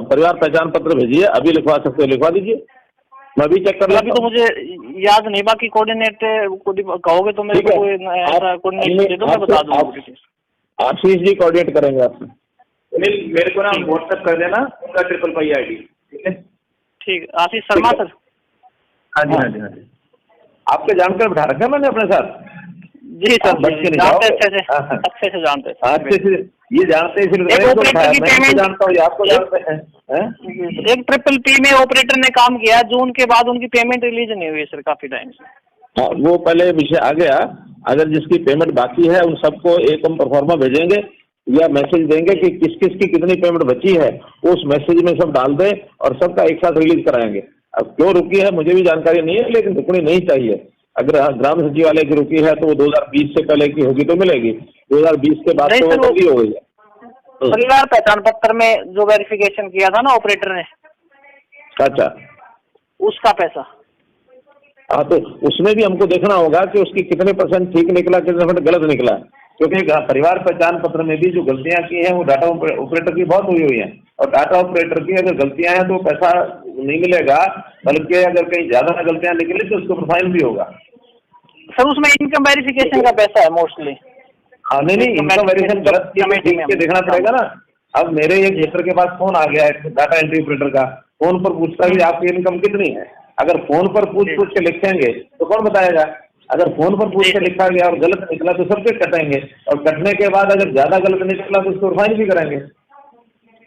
परिवार पहचान पत्र भेजिए, अभी लिखवा सकते हो लिखवा दीजिए, मैं भी चेक कर लेता हूँ। अभी तो मुझे याद नहीं, बाकी कोऑर्डिनेट कहोगे तो मेरे को ऐसा कोऑर्डिनेट दे दो, मैं बता दूंगा। आशीष जी कोऑर्डिनेट करेंगे आपसे। मेरे को ना व्हाट्सएप कर देना उनका ट्रिपल ID, ठीक है? ठीक, आशीष शर्मा सर। हाँ जी हाँ जी हाँ जी। आपके जानकर बिठा रखा है मैंने अपने साथ। जी सर जानते अच्छे से जानते हैं। अच्छे से ये जानते हैं, मैं जानता हूँ, आपको जानते हैं। एक PPP में ऑपरेटर ने काम किया, जून के बाद उनकी पेमेंट रिलीज नहीं हुई सर काफी टाइम से। हाँ वो पहले विषय आ गया, अगर जिसकी पेमेंट बाकी है उन सबको एक हम परफॉर्मा भेजेंगे या मैसेज देंगे कि किस किस की कितनी पेमेंट बची है, उस मैसेज में सब डाल दें और सबका एक साथ रिलीज कराएंगे। अब क्यों रुकी है मुझे भी जानकारी नहीं है, लेकिन रुकनी नहीं चाहिए। अगर ग्राम सचिवालय की रुकी है तो वो 2020 से पहले की होगी तो मिलेगी, 2020 के बाद तो वो हो गई है। परिवार पहचान पत्र में जो वेरिफिकेशन किया था ना ऑपरेटर ने, अच्छा उसका पैसा। हाँ तो उसमें भी हमको देखना होगा कि उसकी कितने % ठीक निकला, कितने % गलत निकला, क्योंकि परिवार पहचान पत्र में भी जो गलतियां की हैं वो डाटा ऑपरेटर की बहुत हुई हैं, और डाटा ऑपरेटर की अगर गलतियां हैं तो पैसा नहीं मिलेगा, बल्कि अगर कहीं ज्यादा गलतियां निकली तो उसको फाइन भी होगा। सर उसमें इनकम वेरिफिकेशन का पैसा है मोस्टली। हाँ नहीं इनकम वेरिफिकेशन गलत के देखना पड़ेगा ना। अब मेरे एक मित्र के पास फोन आ गया है डाटा एंट्री ऑपरेटर का, फोन पर पूछता है आपकी इनकम कितनी है। अगर फोन पर पूछ के लिखेंगे तो कौन बताएगा, अगर फोन पर पूछ के लिखा गया और गलत निकला तो सबके कटेंगे, और कटने के बाद अगर ज्यादा गलत निकला तो उसको फाइन भी करेंगे।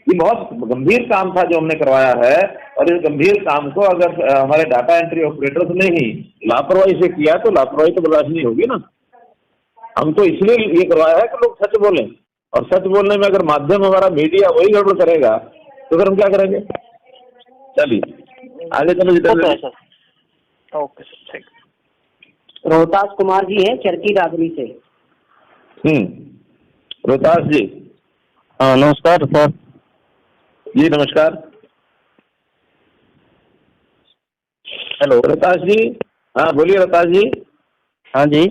ये बहुत गंभीर काम था जो हमने करवाया है, और इस गंभीर काम को अगर हमारे डाटा एंट्री ऑपरेटर्स ने ही लापरवाही से किया तो लापरवाही तो बर्दाश्त नहीं होगी ना। हम तो इसलिए ये करवाया है कि लोग सच बोलें, और सच बोलने में अगर माध्यम हमारा मीडिया वही गड़बड़ करेगा तो फिर हम क्या करेंगे। चलिए आगे चलो जितना। ओके सर ठीक। रोहतास कुमार जी है चरकी दादरी से। रोहतास जी। हाँ नमस्कार सर। जी नमस्कार। हेलो रोहतास जी। हाँ बोलिए रोहतास जी। हाँ जी।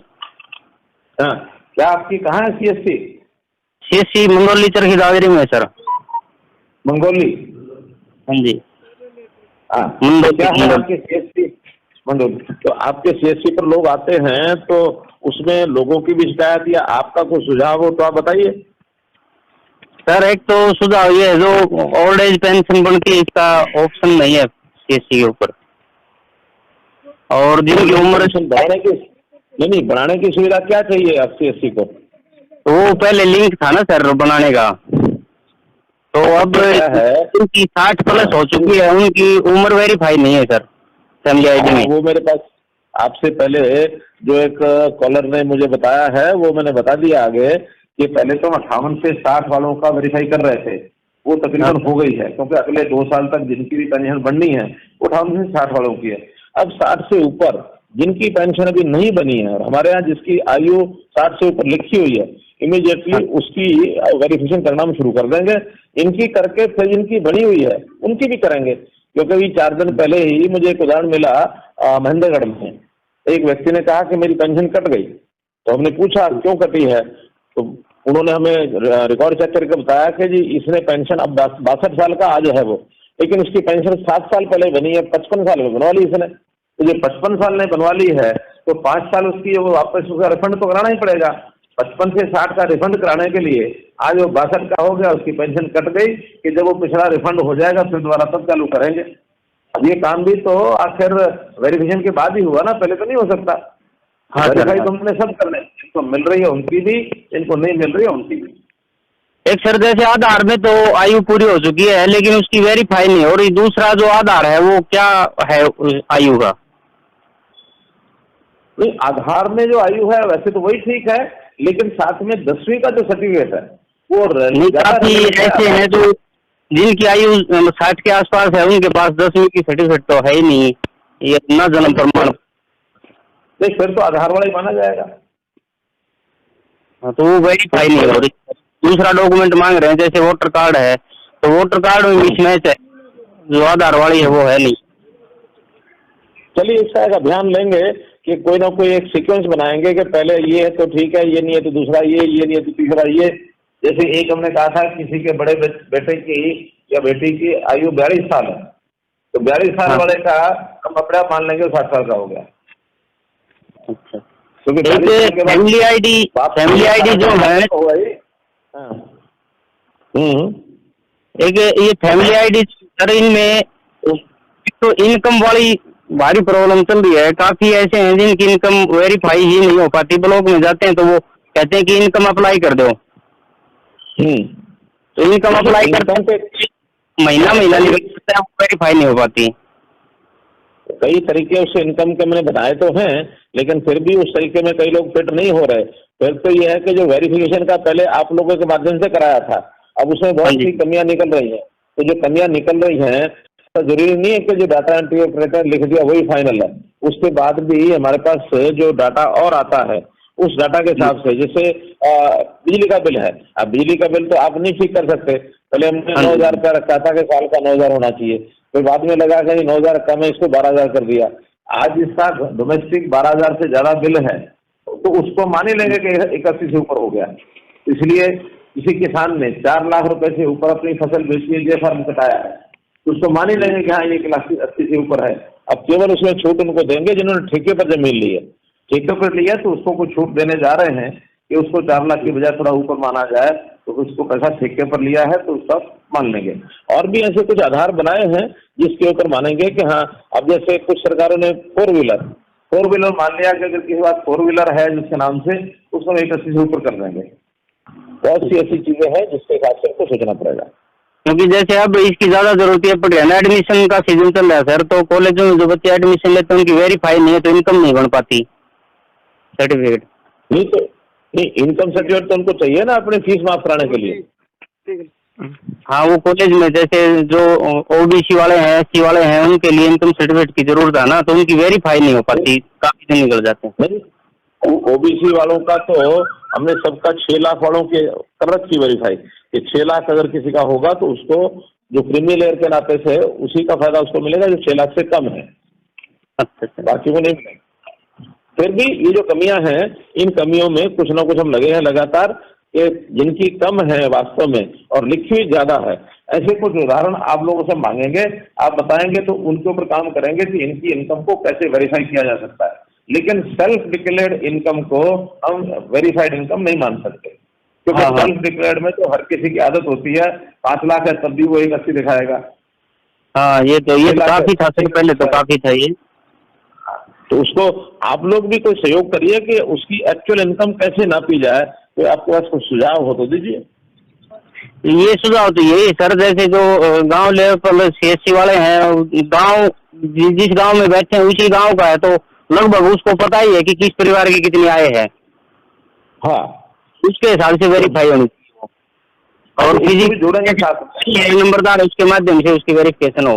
हाँ क्या आपकी कहाँ है CSC? CSC मंगोली चरखी दादरी में है सर। मंगोली। हाँ जी। हाँ तो क्या है आपके CSC मंगोली? तो आपके CSC पर लोग आते हैं तो उसमें लोगों की भी शिकायत या आपका कोई सुझाव हो तो आप बताइए। सर एक तो सुझाव ये है जो ओल्ड एज पेंशन बनती है इसका ऑप्शन नहीं है CSC के ऊपर, और जिनकी उम्र बढ़ाने की नहीं बढ़ाने की सुविधा क्या चाहिए आप CSC को? तो वो पहले लिंक था ना सर बनाने का, तो अब उनकी 60+ हो चुकी है, उनकी उम्र वेरीफाई नहीं है सर फैमिली ID में। वो मेरे पास आपसे पहले जो एक कॉलर ने मुझे बताया है वो मैंने बता दिया आगे कि पहले तो 58 से 60 वालों का वेरीफाई कर रहे थे, वो तकरीबन हो गई है, क्योंकि अगले 2 साल तक जिनकी भी पेंशन बढ़नी है 58 से 60 वालों की है। अब 60 से ऊपर जिनकी पेंशन अभी नहीं बनी है और हमारे यहाँ जिसकी आयु 60 से ऊपर लिखी हुई है, इमीडिएटली उसकी वेरिफिकेशन करना हम शुरू कर देंगे। इनकी करके फिर जिनकी बनी हुई है उनकी भी करेंगे, क्योंकि अभी 4 दिन पहले ही मुझे एक उदाहरण मिला महेंद्रगढ़ में। एक व्यक्ति ने कहा कि मेरी पेंशन कट गई, तो हमने पूछा क्यों कटी है, तो उन्होंने हमें रिकॉर्ड चेक करके बताया कि जी इसने पेंशन अब 62 साल का आज है वो, लेकिन उसकी पेंशन 7 साल पहले बनी है, 55 साल में बनवा ली इसने। तो जो 55 साल ने बनवा ली है तो 5 साल उसकी वापस उसका रिफंड तो कराना ही पड़ेगा। 55 से 60 का रिफंड कराने के लिए आज वो 62 का हो गया, उसकी पेंशन कट गई, कि जब वो पिछड़ा रिफंड हो जाएगा फिर दोबारा तब चालू करेंगे। अब ये काम भी तो आखिर वेरिफिकेशन के बाद ही हुआ ना, पहले तो नहीं हो सकता। हाँ वेरीफाई तो हमने सब कर ले, इनको मिल रही है उनकी भी, इनको नहीं मिल रही है उनकी भी। एक सर जैसे आधार में तो आयु पूरी हो चुकी है लेकिन उसकी वेरीफाई नहीं हो रही, दूसरा जो आधार है वो क्या है उस आयु का? नहीं, आधार में जो आयु है वैसे तो वही ठीक है, लेकिन साथ में 10वीं का जो सर्टिफिकेट है वो नहीं, काफी ऐसे हैं जो जिनकी आयु 60 के आसपास है, उनके पास 10वीं की सर्टिफिकेट तो है ही नहीं, ये अपना जन्म प्रमाण। नहीं, फिर तो आधार वाला ही माना जाएगा। तो वो वेरीफाई नहीं हो रही। दूसरा डॉक्यूमेंट मांग रहे हैं, जैसे वोटर कार्ड है तो वोटर कार्ड में मिसमैच है, जो आधार वाली है वो है नहीं। चलिए इसका एक अभियान लेंगे कि कोई ना कोई एक सीक्वेंस बनाएंगे कि पहले ये है तो ठीक है, ये नहीं है तो दूसरा ये नहीं है तो तीसरा ये। जैसे एक हमने कहा था किसी के बड़े बेटे की या बेटी की आयु 42 साल है, तो 42 साल वाले का हम अपने आप मान लेंगे 60 साल का हो गया। अच्छा, क्योंकि फैमिली आईडी जो है, एक ये फैमिली आईडी सर, इनमें तो इनकम वाली भारी प्रॉब्लम चल रही है। काफी ऐसे हैं जिनकी इनकम वेरीफाई ही नहीं हो पाती, ब्लॉक में जाते हैं तो वो कहते हैं कि इनकम अप्लाई कर दो। तो इनकम अप्लाई करते हैं, महीना निकलता है, वेरीफाई नहीं हो पाती। कई तरीके उससे इनकम के मैंने बताए तो हैं, लेकिन फिर भी उस तरीके में कई लोग फिट नहीं हो रहे। फिर तो ये है कि जो वेरिफिकेशन का पहले आप लोगों के माध्यम से कराया था, अब उसमें बहुत सी कमियां निकल रही हैं। तो जो कमियां निकल रही हैं तो जरूरी नहीं है कि जो डाटा एंट्री ऑपरेटर लिख दिया वही फाइनल है, उसके बाद भी हमारे पास जो डाटा और आता है उस डाटा के हिसाब से, जैसे बिजली का बिल है, अब बिजली का बिल तो आप नहीं ठीक कर सकते। पहले हमने 9,000 रुपया रखा था कि साल का 9,000 होना चाहिए, फिर बाद में लगा कि 9,000 कम है, इसको 12,000 कर दिया। आज इसका डोमेस्टिक 12,000 से ज्यादा बिल है तो उसको मान ही लेंगे कि 81 से ऊपर हो गया। इसलिए किसी किसान ने 4 लाख रुपए से ऊपर अपनी फसल बेची है, फर्म कटाया है, तो उसको मान ही लेंगे कि हाँ 1,80,000 से ऊपर है। अब केवल उसमें छूट उनको देंगे जिन्होंने ठेके पर जमीन ली है। ठेके पर लिया तो उसको कुछ छूट देने जा रहे हैं कि उसको 4 लाख की बजाय थोड़ा ऊपर माना जाए, तो उसको पैसा ठेके पर लिया है तो उसका मान लेंगे। और भी ऐसे कुछ आधार बनाए हैं जिसके ऊपर मानेंगे कि हाँ, अब जैसे कुछ सरकारों ने 4 व्हीलर मान लिया कि अगर किसी बात 4 व्हीलर है जिसके नाम से, उसको 180 से ऊपर कर देंगे। बहुत सी ऐसी चीजें हैं जिसके हिसाब से उसको सोचना पड़ेगा, क्योंकि जैसे अब इसकी ज्यादा जरूरत है पड़ रही है। एडमिशन का सीजन चल रहा है सर, तो कॉलेजों में जो बच्चे एडमिशन लेते हैं उनकी वेरीफाई नहीं है तो इनकम नहीं बन पाती सर्टिफिकेट। नहीं तो नहीं, इनकम सर्टिफिकेट तो उनको चाहिए ना अपनी फीस माफ कराने के लिए। हाँ, वो कॉलेज में जैसे जो ओबीसी वाले हैं, एससी वाले हैं, उनके लिए इनकम सर्टिफिकेट की जरूरत है ना, तो उनकी वेरीफाई नहीं हो पाती, काफी दिन निकल जाते हैं। ओबीसी वालों का तो हमने सबका 6 लाख वालों के कर रखी वेरीफाई कि 6 लाख अगर किसी का होगा तो उसको जो क्रीमी लेयर के नाते से उसी का फायदा उसको मिलेगा जो 6 लाख से कम है। अच्छा, बाकी को नहीं मिलेगा। फिर भी ये जो कमियां हैं, इन कमियों में कुछ ना कुछ हम लगे हैं लगातार कि जिनकी कम है वास्तव में और लिखी हुई ज्यादा है, ऐसे कुछ उदाहरण आप लोगों से मांगेंगे, आप बताएंगे तो उनके ऊपर काम करेंगे कि इनकी इनकम को कैसे वेरीफाई किया जा सकता है। लेकिन सेल्फ डिक्लेयर्ड इनकम को हम वेरीफाइड इनकम नहीं मान सकते, क्योंकि सेल्फ डिक्लेयर्ड में तो हर किसी की आदत होती है 5 लाख है तब भी वो 180 दिखाएगा। हाँ, ये तो काफी था सर, पहले तो काफी था ये। तो उसको आप लोग भी कोई सहयोग करिए कि उसकी एक्चुअल इनकम कैसे नापी जाए। तो आपके पास कुछ सुझाव हो तो दीजिए। ये सुझाव तो यही सर, जैसे जो गांव लेवल पर सीएससी वाले हैं, गांव जिस गांव में बैठे हैं उसी गांव का है, तो लगभग उसको पता ही है कि किस परिवार की कितनी आय है। हाँ, उसके हिसाब से वेरीफाई होनी चाहिए और किसी भी जोड़ेंगे साथ नंबरदार उसके माध्यम से उसकी वेरिफिकेशन हो।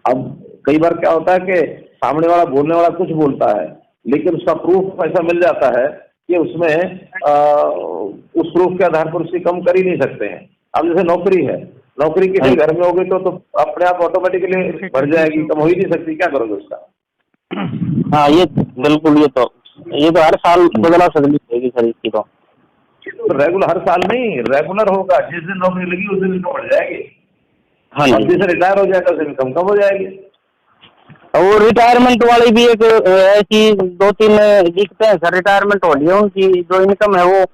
अब कई बार क्या होता है कि सामने वाला बोलने वाला कुछ बोलता है लेकिन उसका प्रूफ ऐसा मिल जाता है कि उसमें उस प्रूफ के आधार पर उसकी कम कर ही नहीं सकते हैं। अब जैसे नौकरी है, नौकरी किसी घर में होगी तो अपने आप ऑटोमेटिकली बढ़ जाएगी, कम हो ही नहीं सकती, क्या करोगे उसका? हाँ, ये बिल्कुल, ये तो हर साल बदला सकती सर इसकी तो रेगुलर हर साल नहीं, रेगुलर होगा। जिस दिन नौकरी लगी उस दिन इनकम बढ़ जाएगी। हाँ, जिससे रिटायर हो जाएगा उस दिन इनकम कम हो जाएगी। और रिटायरमेंट वाले भी एक ऐसी 2-3 दिक्कतें हैं सर, रिटायरमेंट हो रही है उनकी जो इनकम है वो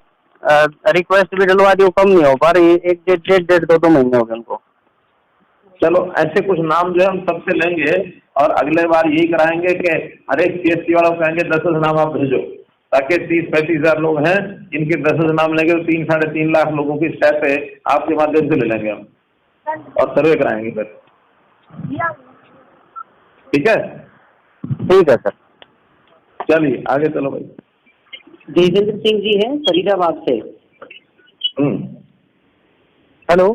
रिक्वेस्ट भी डलवा दी, वो कम नहीं हो पा रही, 1-1.5-2 महीने हो गए उनको। चलो ऐसे कुछ नाम जो है हम सबसे लेंगे और अगले बार यही कराएंगे कि हर एक सीएससी वाला को कहेंगे 10 नाम आप भेजो, ताकि 30-35 हजार लोग हैं, इनके 10 नाम लेंगे तो 3-3.5 लाख लोगों की स्टेप है, आपके माध्यम से ले लेंगे हम और सर्वे कराएंगे फिर। ठीक है सर। चलिए आगे चलो भाई। देवेंद्र सिंह जी है फरीदाबाद से। हेलो।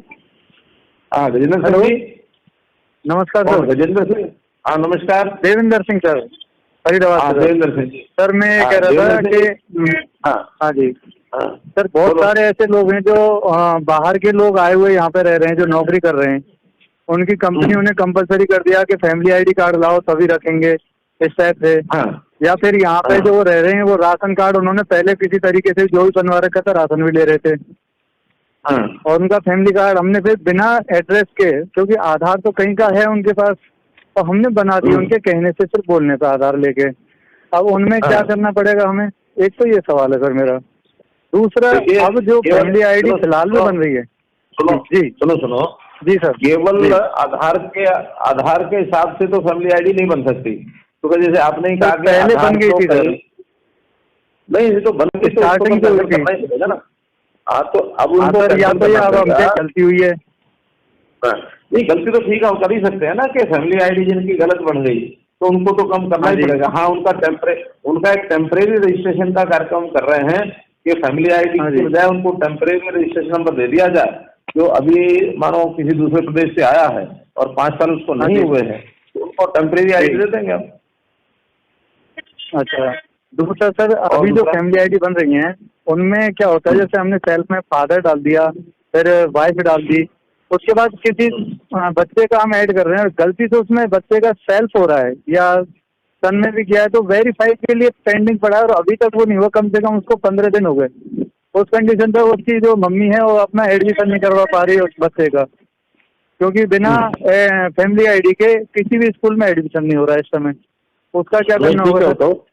हाँ गजेंद्र सिंह जी, नमस्कार कौन? सर। गजेंद्र सिंह, हाँ नमस्कार। देवेंद्र सिंह सर, फरीदाबाद हाँ से। देवेंद्र सिंह जी। सर मैं हाँ, कह रहा था देवेंद्र कि हाँ जी हाँ सर, बहुत बोलो। सारे ऐसे लोग हैं जो बाहर के लोग आए हुए यहाँ पे रह रहे हैं, जो नौकरी कर रहे हैं। उनकी कंपनियों ने कंपलसरी कर दिया कि फैमिली आईडी कार्ड लाओ तभी रखेंगे, इस टाइप से। हाँ या फिर यहाँ पे जो वो रह रहे हैं वो राशन कार्ड उन्होंने पहले किसी तरीके से जो भी बनवा रखा था, राशन भी ले रहे थे, हाँ और उनका फैमिली कार्ड हमने फिर बिना एड्रेस के, क्योंकि आधार तो कहीं का है उनके पास, और हमने बना दिया उनके कहने से, सिर्फ बोलने पे आधार लेके। अब उनमें क्या करना पड़ेगा हमें? एक तो ये सवाल है सर मेरा। दूसरा, अब जो फैमिली आईडी फिलहाल में बन रही है। जी सुनो जी सर। केवल आधार के हिसाब से तो फैमिली आईडी नहीं बन सकती, क्योंकि जैसे आपने ही कहा कि पहले आधार बन गई तो थी सर। नहीं, ये तो बन गई तो स्टार्टिंग उसको से तो हुई थी। करना ही पड़ेगा ना। हाँ तो अब हाँ उनको सर, या cancel तो ये करना अब हमसे पड़ेगा। गलती हुई है। हाँ, नहीं गलती तो ठीक है, हम कर ही सकते हैं ना कि फैमिली आईडी जिनकी गलत बन गई तो उनको तो कम करना हाँ ही जी। पड़ेगा। हाँ, उनका एक टेम्परेरी रजिस्ट्रेशन का कार्यक्रम कर रहे हैं कि फैमिली आईडी हाँ की जी। बजाय उनको टेम्परेरी रजिस्ट्रेशन नंबर दे दिया जाए, जो अभी मानो किसी दूसरे प्रदेश से आया है और 5 साल उसको हाँ नहीं जी। हुए हैं, तो उनको टेम्परेरी आईडी दे देंगे हम। अच्छा, दूसरा सर, और अभी जो दूसरा? फैमिली आईडी बन रही हैं उनमें क्या होता है, जैसे हमने सेल्फ में फादर डाल दिया, फिर वाइफ डाल दी, उसके बाद किसी बच्चे का हम ऐड कर रहे हैं और गलती से उसमें बच्चे का सेल्फ हो रहा है, या सन में भी किया है, तो वेरीफाई के लिए पेंडिंग पड़ा है और अभी तक वो नहीं हुआ। कम से कम उसको 15 दिन हो गए। उस कंडीशन पे उसकी जो मम्मी है वो अपना एडमिशन नहीं करवा पा रही है उस बच्चे का, क्योंकि बिना फैमिली आईडी के किसी भी स्कूल में एडमिशन नहीं हो रहा है इस समय। उसका क्या करना ठीक होगा है, सर? तो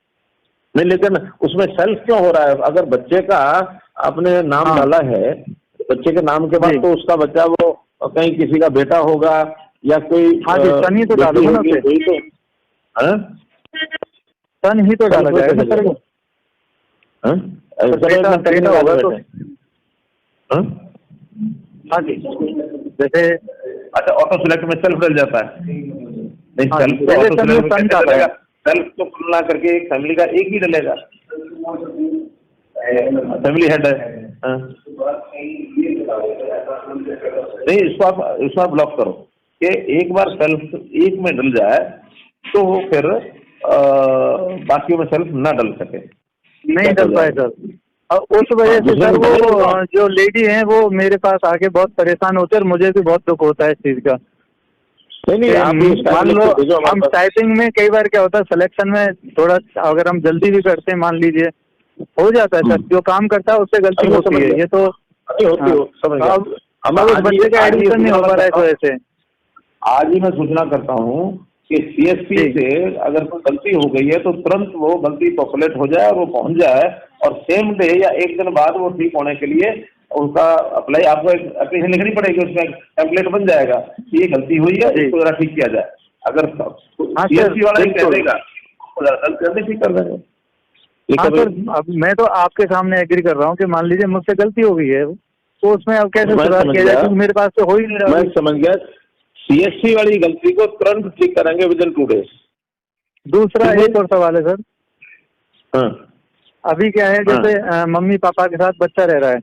नहीं, लेकिन उसमें सेल्फ क्यों हो रहा है? अगर बच्चे का आपने नाम हाँ। डाला है, बच्चे के नाम के बाद जी। तो उसका बच्चा वो कहीं किसी का बेटा होगा या कोई हाँ जी, सन ही तो डालो ना होगी, उसे। वही तो। हाँ? सन ही तो डाला सन जाएगा कैसे सर। हाँ? तो बेटा कितने होगा वाले तो। बेटे? हाँ? हाँ जी, जैसे अच्छा, ऑटो सिलेक्ट में सेल्फ डल जाता है? नहीं, हाँ, सेल्फ तो पहले ऑटो सन में सिलेक्ट में सन कैसे डाला है। डलेगा? सेल्फ तो कुल मिला करके एक फैमिली का एक ही डलेगा, फैमिली हेड है। हाँ? नहीं, इसको आप ब्लॉक करो कि एक बार सेल्फ एक में डल जाए तो वो फिर बाकियों में सेल्फ ना डल सके, नहीं डल पाए सर। और उस वजह से सर वो जो लेडी हैं वो मेरे पास आके बहुत परेशान होते हैं और मुझे भी बहुत दुख होता है इस चीज का। नहीं आप मान लो हम टाइपिंग में कई बार क्या होता है, सिलेक्शन में थोड़ा अगर हम जल्दी भी करते हैं, मान लीजिए हो जाता है सर, जो काम करता है उससे गलती होती है, ये तो समझ गया। अब उस बच्चे का एडमिशन नहीं हो पा रहा है इस वजह से। आज ही मैं सूचना करता हूँ कि CSP से अगर कोई गलती हो गई है तो तुरंत वो गलती पॉपुलेट हो जाए और वो पहुंच जाए, और सेम डे या एक दिन बाद वो ठीक होने के लिए उसका अप्लाई, आपको एक एप्लीकेशन लिखनी पड़ेगी, उसमें टेम्पलेट बन जाएगा कि ये गलती हुई है, इसको जरा ठीक किया जाए। अगर CSP वाला ही कह देगा जल्दी ठीक कर देंगे। हाँ सर, अब मैं तो आपके सामने एग्री कर रहा हूँ कि मान लीजिए मुझसे गलती हो गई है, तो उसमें अब कैसे सुधार किया जाए, क्योंकि मेरे पास तो हो ही नहीं रहा। मैं समझ गया, CSP वाली गलती को तुरंत ठीक करेंगे विदिन 2 days। दूसरा एक और सवाल है सर। हाँ। अभी क्या है, जैसे मम्मी पापा के साथ बच्चा रह रहा है,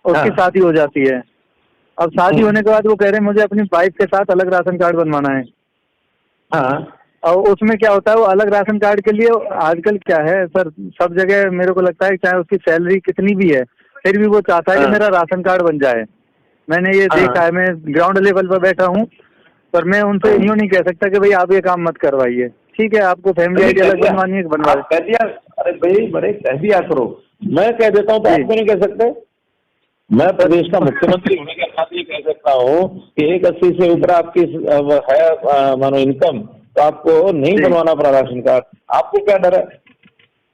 उसकी शादी हो जाती है। अब शादी होने के बाद वो कह रहे हैं मुझे अपनी वाइफ के साथ अलग राशन कार्ड बनवाना है। हाँ। और उसमें क्या होता है, वो अलग राशन कार्ड के लिए आजकल क्या है सर, सब जगह मेरे को लगता है चाहे उसकी सैलरी कितनी भी है फिर भी वो चाहता है कि मेरा राशन कार्ड बन जाए। मैंने ये देखा है, मैं ग्राउंड लेवल पर बैठा हूँ, पर मैं उनसे यूँ नहीं कह सकता कि भाई आप ये काम मत करवाइए। ठीक है, आपको फैमिली आईडी अलग बनवानी है, बनवा कह दिया। अरे भाई बड़े कह दिया करो, मैं कह देता हूँ तो आपको नहीं कह सकते? मैं प्रदेश का मुख्यमंत्री होने के नाते ये कह सकता हूँ कि 180 से ऊपर आपकी है मानो इनकम, तो आपको नहीं बनवाना पड़ा राशन कार्ड। आपको क्या डर है?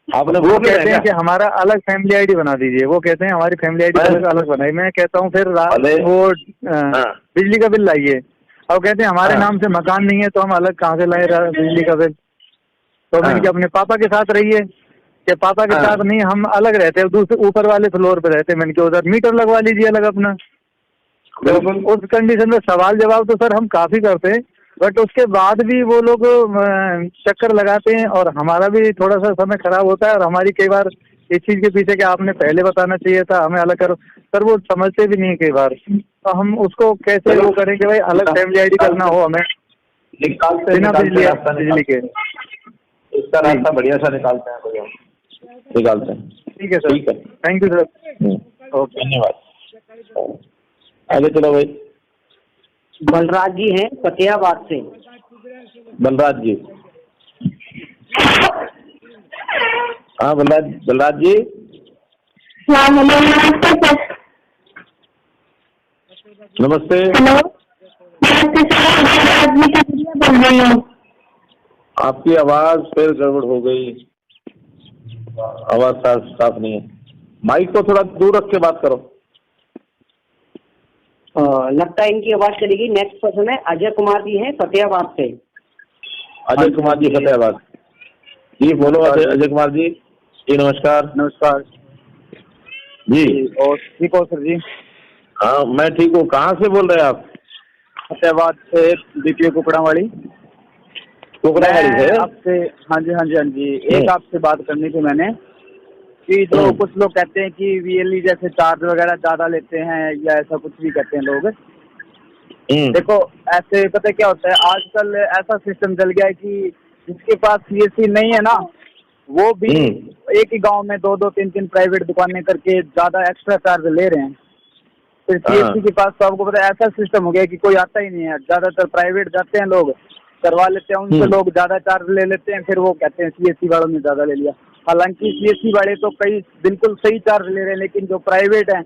आपने वो कहते हैं कि हमारा अलग फैमिली आईडी बना दीजिए, वो कहते हैं हमारी फैमिली आईडी अलग बनाई। मैं कहता हूँ फिर वो बिजली का बिल लाइए, और कहते हैं हमारे नाम से मकान नहीं है तो हम अलग कहाँ से लाए बिजली का बिल। तो मैंने कि अपने पापा के साथ रहिए, कि पापा के साथ नहीं, हम अलग रहते हैं, दूसरे ऊपर वाले फ्लोर पे रहते हैं। मैंने कहा उधर मीटर लगवा लीजिए अलग अपना। तो उस कंडीशन में सवाल जवाब तो सर हम काफी करते हैं, बट उसके बाद भी वो लोग चक्कर लगाते हैं और हमारा भी थोड़ा सा समय खराब होता है। और हमारी कई बार इस चीज के पीछे कि आपने पहले बताना चाहिए था, हमें अलग करो, सर वो समझते भी नहीं कई बार। तो हम उसको कैसे वो करें कि भाई अलग फैमिली आईडी करना हो हमें बिना बिजली के। इसका रास्ता बढ़िया सा निकालते हैं, निकालते हैं। ठीक है सर, ठीक है, थैंक यू सर। ओके, धन्यवाद। आगे चलो भाई। बलराज जी हैं फतेहाबाद से। बलराज जी, हाँ बलराज जी। नमस्ते। आपकी आवाज फिर गड़बड़ हो गई, आवाज साफ नहीं है। माइक को थोड़ा दूर रख के बात करो। लगता है इनकी आवाज चलेगी। नेक्स्ट पर्सन है अजय कुमार जी हैं फतेहाबाद से। अजय कुमार जी फतेहाबाद जी, बोलो अजय कुमार जी। जी नमस्कार। नमस्कार जी। और ठीक हो सर जी? हाँ मैं ठीक हूँ। कहाँ से बोल रहे हैं आप? फतेहाबाद से बीपीओ कुकड़ावाड़ी से आपसे। हाँ जी हाँ जी हाँ जी, एक आपसे बात करनी थी मैंने कि जो कुछ लोग कहते हैं कि वीएलई जैसे चार्ज वगैरह ज्यादा लेते हैं या ऐसा कुछ भी कहते हैं लोग। देखो ऐसे पता क्या होता है, आजकल ऐसा सिस्टम चल गया है कि जिसके पास सीएससी नहीं है ना, वो भी एक ही गांव में 2-2, 3-3 प्राइवेट दुकानें करके ज्यादा एक्स्ट्रा चार्ज ले रहे हैं। फिर सीएससी के पास तो आपको पता है ऐसा सिस्टम हो गया कि कोई आता ही नहीं है। ज्यादातर प्राइवेट जाते हैं लोग, करवा लेते हैं, उनसे लोग ज्यादा चार्ज ले लेते हैं, फिर वो कहते हैं सीएससी वालों ने ज्यादा ले लिया। हालांकि सीएससी वाले तो कई बिल्कुल सही चार्ज ले रहे हैं, लेकिन जो प्राइवेट है,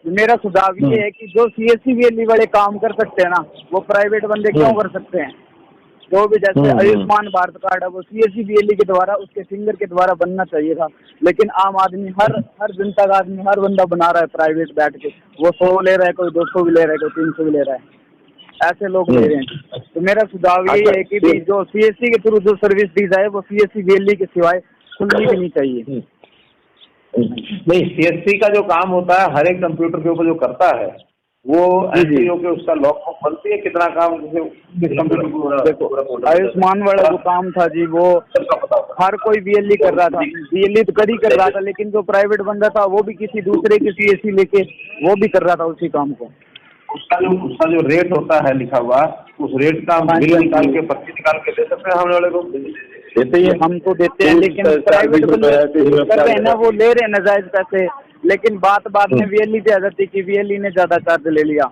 मेरा सुझाव ये है कि जो सीएससी वीएलई वाले काम कर सकते हैं ना, वो प्राइवेट बंदे क्यों कर सकते हैं? जो भी जैसे आयुष्मान भारत कार्ड है वो सीएससी वीएलई के द्वारा, उसके फिंगर के द्वारा बनना चाहिए था, लेकिन आम आदमी हर जनता का आदमी, हर बंदा बना रहा है प्राइवेट बैठ के। वो 100 ले रहा है, कोई 200 भी ले रहा है, कोई 300 भी ले रहा है, ऐसे लोग ले रहे हैं। तो मेरा सुझाव यही है कि जो सीएससी के थ्रू जो सर्विस दी जाए वो सीएससी वीएलई के सिवाय खुलनी भी नहीं चाहिए। नहीं, सीएससी का जो काम होता है हर एक कंप्यूटर के ऊपर जो करता है वो एससीओ के उसका लॉग बुक बनती है, कितना काम किस कंप्यूटर को। देखो आयुष्मान वाला जो काम था जी, वो हर कोई वीएलई कर रहा था, वीएलई तो कर ही कर रहा था, लेकिन जो प्राइवेट बंदा था वो भी किसी दूसरे की सीएससी लेके वो भी कर रहा था उसी काम को। उसका जो रेट होता है लिखा हुआ, उस रेट का हम बिल निकाल के, पर्ची निकाल के दे सकते हैं हम वाले को। देते ही हम तो देते हैं, लेकिन प्राइवेट बंदे कर रहे हैं ना, वो ले रहे हैं नाजायज पैसे। लेकिन बात में वीएलई पे आ जाती है कि वीएलई ने ज्यादा चार्ज ले लिया।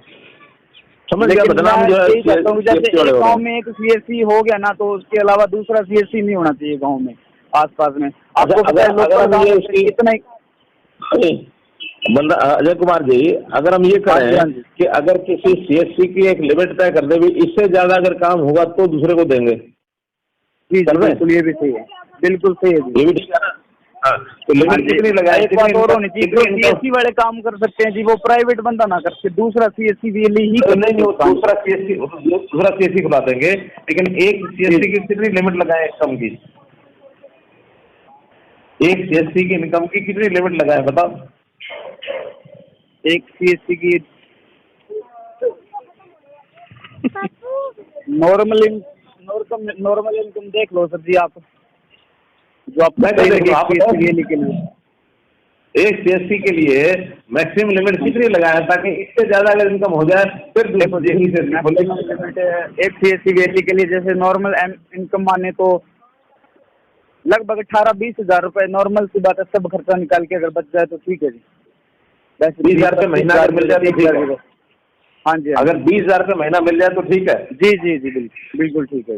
लेकिन जैसे एक गाँव में एक सीएससी हो गया ना, तो उसके अलावा दूसरा सीएससी नहीं होना चाहिए गाँव में, आसपास में। आपको पता है कितना अजय कुमार जी, अगर हम ये करें कि अगर किसी सीएससी की एक लिमिट तय कर दे, इससे ज्यादा अगर काम होगा तो दूसरे को देंगे। जी बिल्कुल, ये भी सही है, बिल्कुल सही है जी, ये भी ठीक है ना। हाँ, तो लिमिट कितनी लगाए? एक बात और होनी चाहिए, जो सीएससी वाले काम कर सकते हैं जी, वो प्राइवेट बंदा ना करके दूसरा सीएससी वीएलई ही कर। नहीं, दूसरा सीएससी खुला देंगे, लेकिन एक सीएससी की कितनी लिमिट लगाए इनकम की? एक सीएससी की इनकम की कितनी लिमिट लगाए बताओ? एक सीएससी की नॉर्मल इनकम देख लो सर जी आप, जो आप सीएससी के लिए एक सीएससी के लिए मैक्सिमम लिमिट कितनी लगाए, ताकि इससे ज्यादा अगर इनकम हो जाए फिर देखो लिमिट एक सीएससी वीएलई के लिए जैसे नॉर्मल इनकम माने तो लगभग 18-20 हजार रुपए नॉर्मल सी बात है। सब खर्चा निकाल के अगर बच जाए तो ठीक है जी। 20,000 रुपये महीना अगर मिल जाए तो ठीक है। हाँ जी, अगर 20,000 रुपये महीना मिल जाए तो ठीक है। जी जी जी बिल्कुल ठीक है।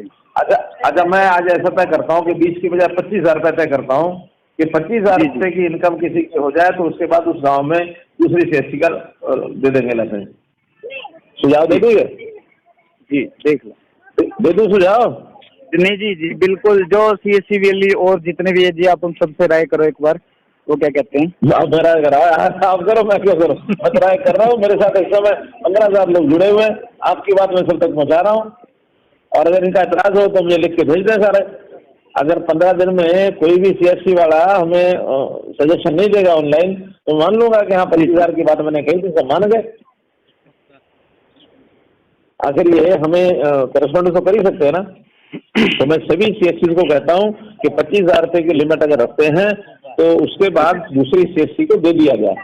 अच्छा मैं आज ऐसा तय करता हूँ कि 20 की बजाय 25,000 रुपये तय करता हूँ कि 25,000 रुपये की इनकम किसी की हो जाए तो उसके बाद उस गाँव में दूसरी सीएससी का दे देंगे लाइसेंस। सुझाव दे दोगे? जी देख लो, दे दूँ सुझाव? नहीं जी जी बिल्कुल, जो सीएससी वीएलई और जितने भी है जी, आप उन सबसे राय करो एक बार, वो क्या कहते हैं। आप राय करो, आप करो, मैं क्यों करूँ? मैं राय कर रहा हूँ, मेरे साथ इस समय 15,000 लोग जुड़े हुए हैं, आपकी बात मैं सब तक पहुँचा रहा हूँ, और अगर इनका एतराज हो तो मुझे लिख के भेज दें सारे। अगर 15 दिन में कोई भी CSC वाला हमें सजेशन नहीं देगा ऑनलाइन, तो मान लूंगा कि हाँ 25,000 की बात मैंने कही थी, सब मान गए। आखिर ये हमें करस्पॉन्डेंस तो कर ही सकते हैं ना। तो मैं सभी CSC को कहता हूँ कि 25,000 रुपए की लिमिट अगर रखते हैं तो उसके बाद दूसरी CSC को दे दिया जाए,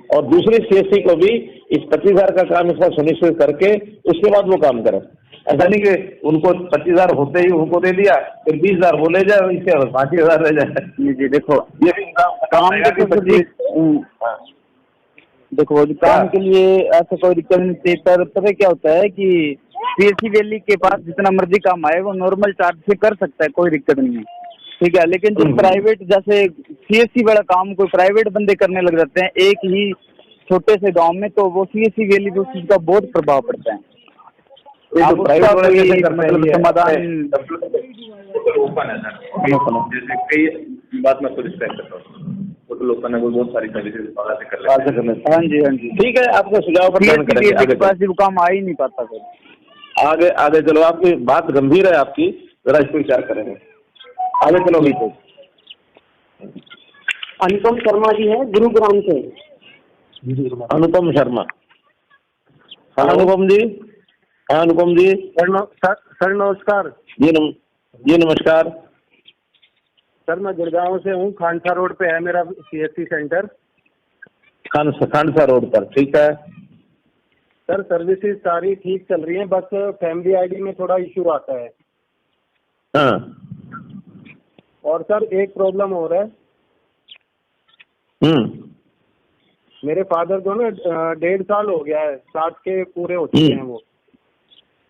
और दूसरी CSC को भी इस 25,000 का काम इसका सुनिश्चित करके उसके बाद वो काम करें। ऐसा नहीं कि उनको 25,000 होते ही उनको दे दिया, फिर 20,000 वो ले जाए, इसके 5,000 ले जाए। जी देखो, ये काम देखो जो काम के लिए ऐसा कोई दिक्कत नहीं थी, पर पता क्या होता है कि CSC वैली के पास जितना मर्जी काम आए वो नॉर्मल चार्ज से कर सकता है, कोई दिक्कत नहीं है, ठीक है। लेकिन जो प्राइवेट जैसे CSC वाला काम कोई प्राइवेट बंदे करने लग जाते हैं एक ही छोटे से गांव में, तो वो CSC वैली पे उस चीज का बहुत प्रभाव पड़ता है। आप उसका कोई समाधान ओपन है सर, जैसे कई बात मैं तो रिस्पेक्ट करता हूँ, होटल ओपन है, वो बहुत सारी सर्विसेज बाहर से कर लेते हैं। हाँ जी हाँ जी, ठीक है, आपको सुझाव पर ध्यान करेंगे। आगे पास वो काम आ ही नहीं पाता सर। आगे आगे चलो, आपकी बात गंभीर है आपकी, जरा इसको विचार करेंगे। आगे चलो भी तो अनुपम शर्मा जी है गुरुग्राम से। अनुपम शर्मा, हाँ अनुपम जी, हाँ अनुपम जी। सर नमस्कार। जी नमस्कार। सर मैं गुड़गांव से हूँ, खानसा रोड पे है मेरा CSC सेंटर। खानसा रोड पर, ठीक है सर सर्विसेज सारी ठीक चल रही हैं, बस फैमिली ID में थोड़ा इशू आता है। हाँ। और सर एक प्रॉब्लम हो रहा है, मेरे फादर को ना 1.5 साल हो गया है, 60 के पूरे हो चुके हैं वो,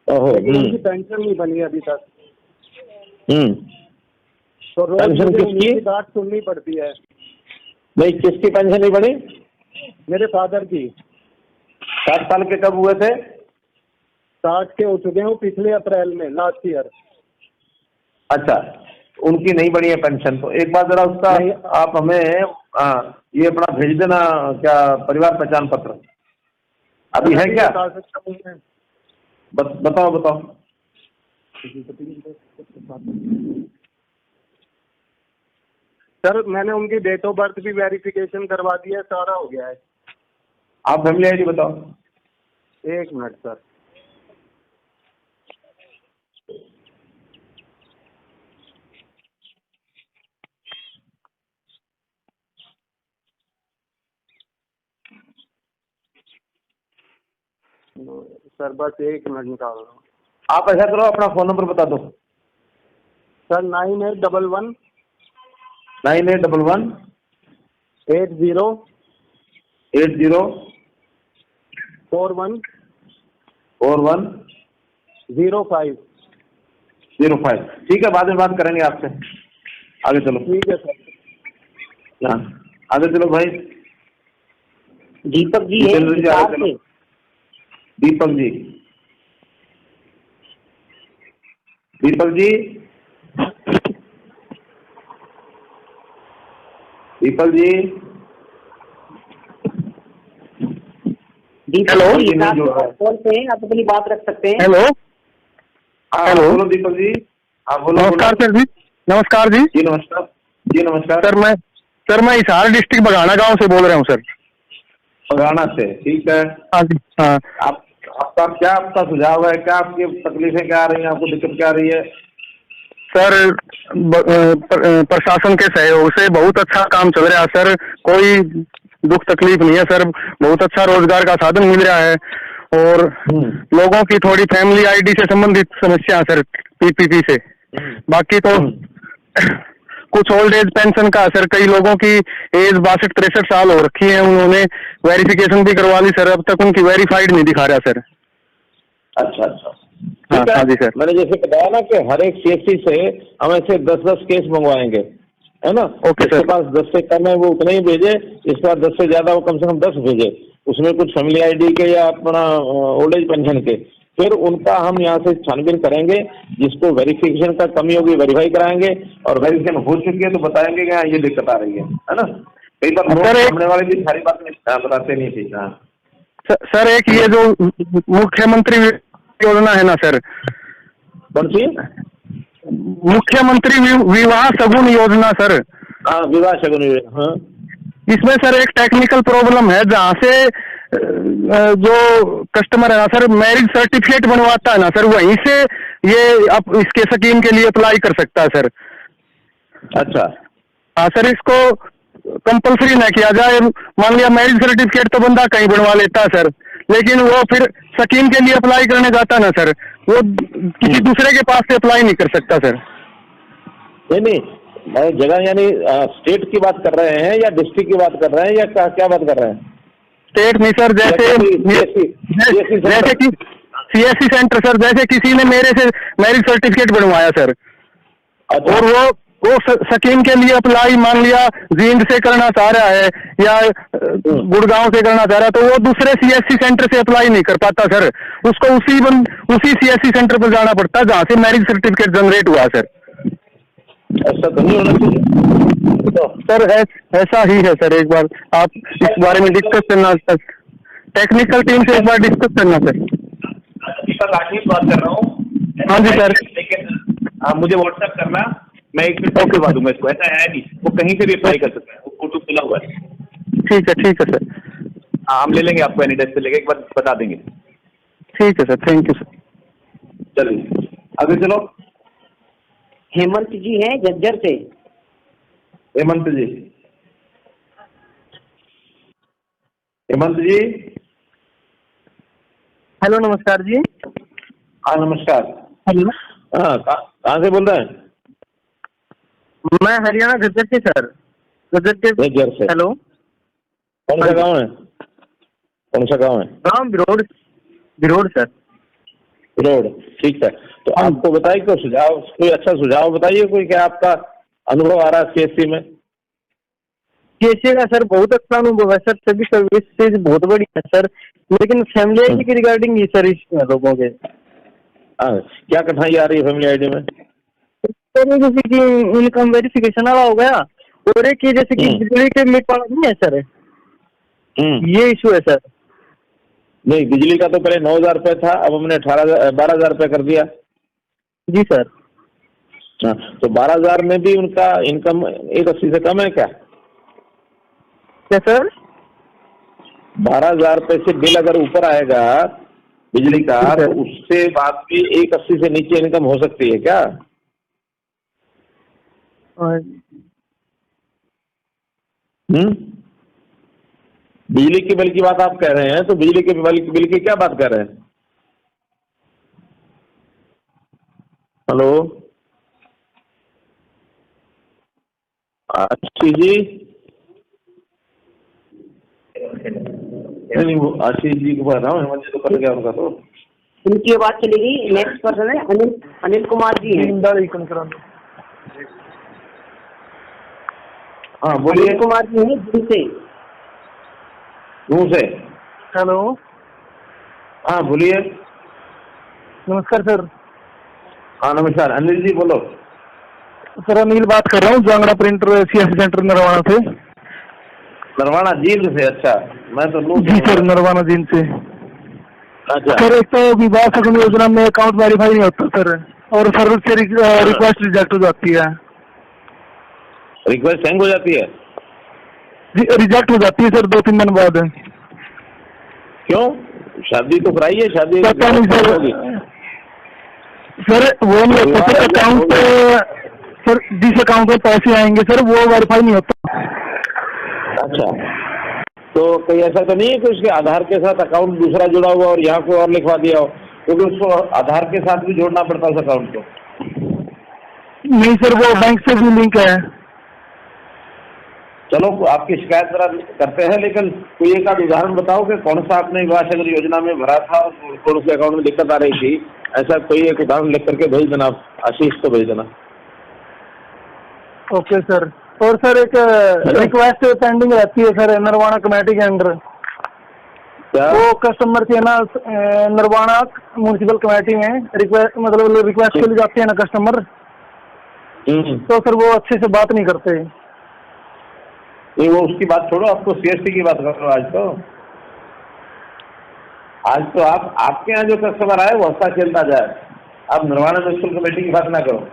लेकिन उनकी पेंशन नहीं बनी अभी तक। तो रोज मुझे उनकी बात सुननी पड़ती है। नहीं, किसकी पेंशन नहीं बनी? मेरे फादर की। 60 साल के कब हुए थे? 60 के हो चुके हैं वो पिछले अप्रैल में, लास्ट ईयर। अच्छा, उनकी नहीं बनी है पेंशन। तो एक बार जरा उसका आप हमें ये अपना भेज देना, क्या परिवार पहचान पत्र अभी है क्या? बताओ। सर मैंने उनकी डेट ऑफ बर्थ भी वेरिफिकेशन करवा दिया है, सारा हो गया है। आप फैमिली ID बताओ। 1 मिनट सर। सर बस 1 मिनट निकाल रहा हूँ। आप ऐसा करो, अपना फोन नंबर बता दो। सर 9811 9811 80 41 05। ठीक है, बाद में बात करेंगे आपसे। आगे चलो। ठीक है सर। हाँ आगे चलो भाई। दीपक जी है हिसार से। दीपक जी हेलो, कॉल पे हैं, आप अपनी बात रख सकते हैं। हेलो बोलो दीपक जी, आप बोलो। नमस्कार सर जी। नमस्कार जी। जी नमस्कार सर मैं हिसार डिस्ट्रिक्ट बघाना गांव से बोल रहा हूँ सर। बघाना से, ठीक है। हाँ जी। हाँ, आपका सुझाव है क्या? आपकी तकलीफें क्या आ रही हैं? आपको दिक्कत क्या आ रही है? सर प्रशासन के सहयोग से बहुत अच्छा काम चल रहा है सर, कोई दुख तकलीफ नहीं है सर, बहुत अच्छा रोजगार का साधन मिल रहा है, और लोगों की थोड़ी फैमिली ID से संबंधित समस्या सर, PPP से। बाकी तो कुछ ओल्ड एज पेंशन का सर, कई लोगों की एज 62-63 साल हो रखी है, उन्होंने वेरिफिकेशन भी करवा ली सर, अब तक उनकी वेरीफाइड नहीं दिखा रहा सर। अच्छा। हाँ जी सर। मैंने जैसे बताया ना कि हर एक CSC से हम ऐसे 10-10 केस मंगवाएंगे, है ना? Okay sir. जिसके पास 10 से कम है वो उतने ही भेजे, जिसके पास 10 से ज्यादा वो कम से कम 10 भेजे, उसमें कुछ फैमिली ID के या अपना ओल्ड एज पेंशन के। फिर उनका हम यहाँ से छानबीन करेंगे, जिसको वेरिफिकेशन का कमी होगी वेरीफाई कराएंगे, और वेरिफिकेशन हो चुकी है तो बताएंगे कि हाँ ये दिक्कत आ रही है ना? कई बार सामने वाले भी सारी बात बताते नहीं थे। हाँ सर, एक ये जो मुख्यमंत्री योजना है ना सर, कौन सी? मुख्यमंत्री विवाह शगुन योजना सर। हाँ, विवाह शगुन योजना। हाँ, इसमें सर एक टेक्निकल प्रॉब्लम है, जहाँ से जो कस्टमर है ना सर, मैरिज सर्टिफिकेट बनवाता है ना सर, वहीं से ये अब इसके स्कीम के लिए अप्लाई कर सकता है सर। अच्छा। हाँ सर, इसको कंपलसरी ना किया जाए। मान लिया मैरिज सर्टिफिकेट तो बंदा कहीं बनवा लेता है सर, लेकिन वो फिर स्कीम के लिए अप्लाई करने जाता है ना सर, वो किसी दूसरे के पास से अप्लाई नहीं कर सकता सर। नहीं, मैं जगह यानी स्टेट की बात कर रहे हैं या डिस्ट्रिक्ट की बात कर रहे हैं या क्या बात कर रहे हैं? स्टेट नहीं सर, जैसे कि CSC सेंटर सर, जैसे किसी ने मेरे से मैरिज सर्टिफिकेट बनवाया सर, अच्छा। और वो स्कीम के लिए अप्लाई मान लिया जींद से करना चाह रहा है या गुड़गांव से करना चाह रहा है, तो वो दूसरे CSC सेंटर से अप्लाई नहीं कर पाता सर, उसको उसी CSC सेंटर पर जाना पड़ता है जहाँ से मैरिज सर्टिफिकेट जनरेट हुआ सर। ऐसा तो नहीं होना चाहिए तो सर ऐसा ही है सर। एक बार आप इस बारे में डिस्कस करना सर, टेक्निकल टीम से एक बार डिस्कस करना सर। दीपक आशीष बात कर रहा हूँ। हाँ जी सर। लेकिन आप मुझे व्हाट्सएप करना, मैं एक मिनट करवा दूंगा इसको। ऐसा है नहीं, वो कहीं से भी अप्लाई कर सकता है, वो फोटो खुला हुआ है। ठीक है सर। हाँ, हम ले लेंगे आपको एनी डेस्क से लेके, एक बार बता देंगे। ठीक है सर, थैंक यू सर। चलिए आगे चलो। हेमंत जी हैं झज्जर से। हेमंत जी, हेमंत जी। हेलो, नमस्कार जी। हाँ नमस्कार। हेलो, हाँ, कहाँ से बोल रहे हैं? मैं हरियाणा झज्जर से सर। झज्जर से। हेलो, कौन सा गांव है? कौन सा गांव है? गाँव बिरोड़ सर। बिरोड़, ठीक है। तो आपको बताइए कोई अच्छा सुझाव बताइए, कोई क्या आपका अनुभव आ रहा है CSC में? CSC का सर बहुत अच्छा अनुभव है सर, सभी सर्विसेज बहुत बड़ी है सर, लेकिन फैमिली आईडी की रिगार्डिंग ही सर इस लोगों के। क्या कठिनाई आ रही है फैमिली आईडी में? सर जैसे कि इनकम वेरिफिकेशन वाला हो गया, और एक ये जैसे कि बिजली के मीटर वाला नहीं है सर, ये इशू है सर। नहीं, बिजली का तो पहले 9,000 रुपये था, अब हमने 12,000 रुपये कर दिया। जी सर। हाँ, तो 12,000 में भी उनका इनकम 180 से कम है क्या? क्या सर? 12,000 रुपये से बिल अगर ऊपर आएगा बिजली का, तो उससे बात भी 180 से नीचे इनकम हो सकती है क्या? बिजली के बिल की बात आप कह रहे हैं, तो बिजली के बिल की क्या बात कर रहे हैं? हेलो आशीष जी। नहीं, वो आशीष जी को बता रहा हूँ, हेमंत जी तो कर गया उनका, तो उनकी बात चलेगी। नेक्स्ट पर्सन है अनिल कुमार जी हैं। हाँ बोलिए। अनिल कुमार जी हैं से। हेलो, हाँ बोलिए। नमस्कार सर। हाँ नमस्कार, अनिल जी बोलो। सर अनिल बात कर रहा हूँ, Jangra printer CSC centre Narwana से। नरवाना जींद से? अच्छा, मैं तो जी सर, नरवाना जींद से। अच्छा सर, एक तो विवाह शगुन योजना में अकाउंट वेरीफाई नहीं होता सर, और सर्विस से रिक्वेस्ट रिजेक्ट हो जाती है। रिक्वेस्ट हैंग हो जाती है? रिजेक्ट हो जाती है सर 2-3 दिन बाद। क्यों? शादी तो कराई है, शादी पता नहीं सर। सर वो नहीं होता सर, अकाउंट सर जिस अकाउंट में पैसे आएंगे सर वो वेरीफाई नहीं होता। अच्छा, तो कोई ऐसा तो नहीं है कि उसके आधार के साथ अकाउंट दूसरा जुड़ा हुआ और यहाँ को और लिखवा दिया हो, क्योंकि उसको आधार के साथ भी जोड़ना पड़ता है उस अकाउंट को? नहीं सर, वो बैंक से भी लिंक है। चलो आपकी शिकायत जरा करते हैं, लेकिन कोई एक आध उदाहरण बताओ कि कौन सा आपने विवाह शगुन योजना में भरा था और कौन उसके अकाउंट में दिक्कत आ रही थी, ऐसा कोई एक उदाहरण लिख करके भेज देना, आशीष को भेज देना। Okay sir. और सर एक रिक्वेस्ट पेंडिंग रहती है सर नरवाना कमेटी के अंडर। क्या? वो कस्टमर के ना नरवाना म्यूनिसिपल कमेटी में रिक्वेस्ट के लिए जाते हैं ना कस्टमर, तो सर वो अच्छे से बात नहीं करते। नहीं, वो उसकी बात छोड़ो, आपको CSC की बात करो। आज तो आपके यहाँ जो कस्टमर आए वो हंसता खेलता जाए, आप नरवाना म्यूनिसिपल कमेटी की बात ना करो।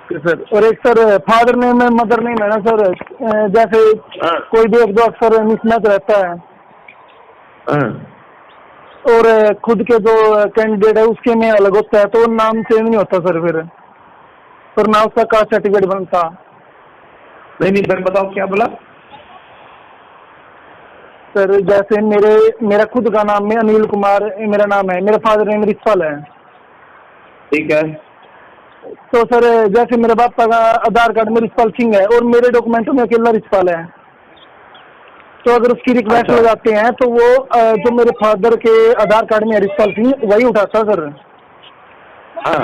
सर। और एक सर फादर नेम है मदर नेम है ना सर, जैसे कोई भी एक दो अक्सर मिसमैच रहता है और खुद के जो कैंडिडेट है उसके में अलग होता है, तो नाम सेम नहीं होता सर फिर, और ना उसका कास्ट सर्टिफिकेट बनता। नहीं फिर बताओ क्या बोला सर जैसे मेरा खुद का नाम है अनिल कुमार मेरा नाम है, मेरा फादर नेम रिचपाल है। ठीक है। तो सर जैसे मेरे पापा का आधार कार्ड में रिचपाल सिंह है और मेरे डॉक्यूमेंटों में अकेला रिचपाल है, तो अगर उसकी रिक्वेस्ट लगाते हैं तो वो जो मेरे फादर के आधार कार्ड में रिचपाल सिंह वही उठाता सर। हाँ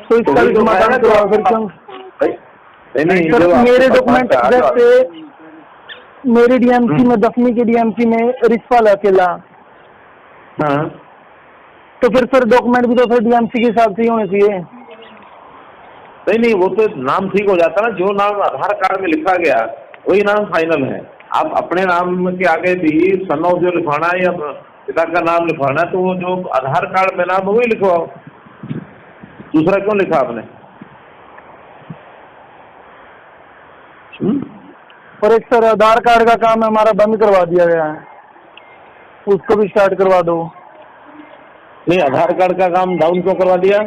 तो इसका भी समाधान करवाओ सर, क्यों सर मेरे डॉक्यूमेंट जैसे मेरे डीएमसी में 10वीं के डीएमसी में रिचपाल है अकेला। हाँ तो फिर सर डॉक्यूमेंट भी तो सर डीएमसी के हिसाब से ही होने चाहिए। नहीं वो तो नाम ठीक हो जाता ना, जो नाम आधार कार्ड में लिखा गया वही नाम फाइनल है। आप अपने नाम के आगे भी सन ऑफ जो लिखवाना है या पिता का नाम लिखवाना है तो वो जो आधार कार्ड में नाम है वही लिखवाओ, दूसरा क्यों लिखा आपने? और एक सर आधार कार्ड का काम हमारा बंद करवा दिया गया है, उसको भी स्टार्ट करवा दो। नहीं आधार कार्ड का काम डाउन क्यों करवा दिया?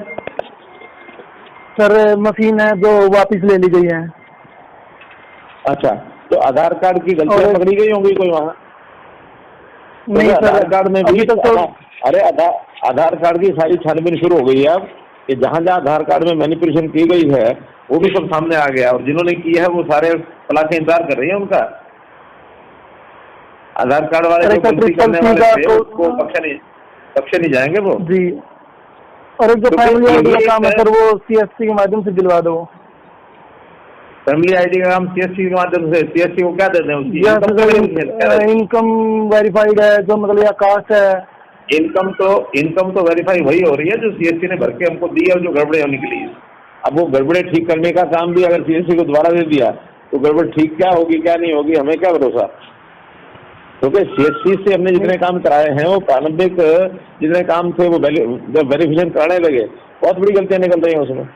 सर मशीन है जो वापस ले ली गई है। अच्छा तो आधार कार्ड की गलतियां पकड़ी गई होंगी कोई वहाँ? नहीं सर आधार कार्ड में भी तो अरे आधार कार्ड की सारी छानबीन शुरू हो गई है अब, कि जहाँ जहाँ आधार कार्ड में मैनिपुलेशन की गई है वो भी सब सामने आ गया, और जिन्होंने किया है वो सारे तलाशें इंतजार कर रही है उनका। आधार कार्ड वाले जो गलती करने वाले थे उसको बख्शे नहीं जाएंगे वो जी। और एक जो फैमिली आईडी का काम है सर वो सीएससी के माध्यम से दिलवा दो। फैमिली आईडी का काम सीएससी के माध्यम से? सीएससी को क्या देते हैं उसकी? इनकम वेरीफाइड है जो मतलब या कास्ट है। इनकम तो वेरीफाई वही हो रही है जो सीएससी ने भर के हमको दी है, जो गड़बड़े होने के लिए। अब वो गड़बड़े ठीक करने का काम भी अगर सीएससी को दोबारा दे दिया तो गड़बड़ ठीक क्या होगी क्या नहीं होगी हमें क्या भरोसा, क्योंकि सीएससी से हमने जितने काम कराए हैं वो प्रारंभिक जितने काम थे वो जब वेरिफिकेशन कराने लगे बहुत बड़ी गलतियां निकल रही हैं उसमें,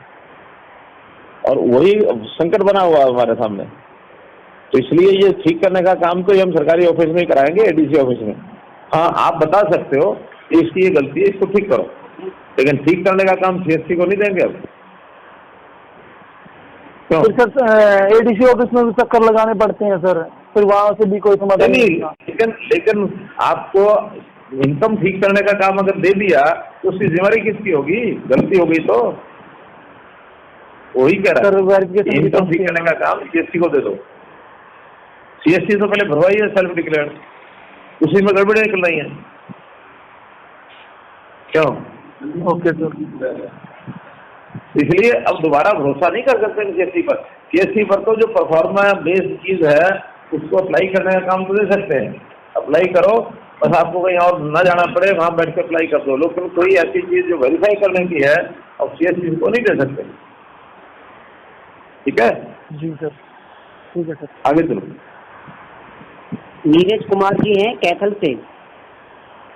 और वही संकट बना हुआ है हमारे सामने। तो इसलिए ये ठीक करने का काम तो हम सरकारी ऑफिस में ही कराएंगे, एडीसी ऑफिस में। हाँ आप बता सकते हो कि इसकी ये गलती है, इसको ठीक करो, लेकिन ठीक करने का काम सीएससी को नहीं देंगे अब। क्यों? सर एडीसी ऑफिस में भी चक्कर लगाने पड़ते हैं सर, फिर वहाँ से भी कोई समाधान नहीं। लेकिन आपको इनकम ठीक करने का काम अगर दे दिया तो उसकी जिम्मेदारी किसकी होगी? गलती हो गई तो वही कह रहा है। इनकम ठीक करने का काम सीएससी को दे दो। सीएससी तो पहले भरवाई है सेल्फ डिक्लेयर, उसी में गड़बड़ी निकल रही है। क्यों? Okay sir. इसलिए अब दोबारा भरोसा नहीं कर सकते सीएससी पर। सीएससी पर तो जो परफॉर्मा बेस्ड चीज है उसको अप्लाई करने का काम तो दे सकते हैं, अप्लाई करो, बस आपको कहीं और ना जाना पड़े, वहां बैठ के अप्लाई कर दो। लेकिन कोई ऐसी चीज जो वेरीफाई करने की है अब सीएससी को नहीं दे सकते। ठीक है जी सर, ठीक है सर। आगे चलो। नीरज कुमार जी हैं कैथल से।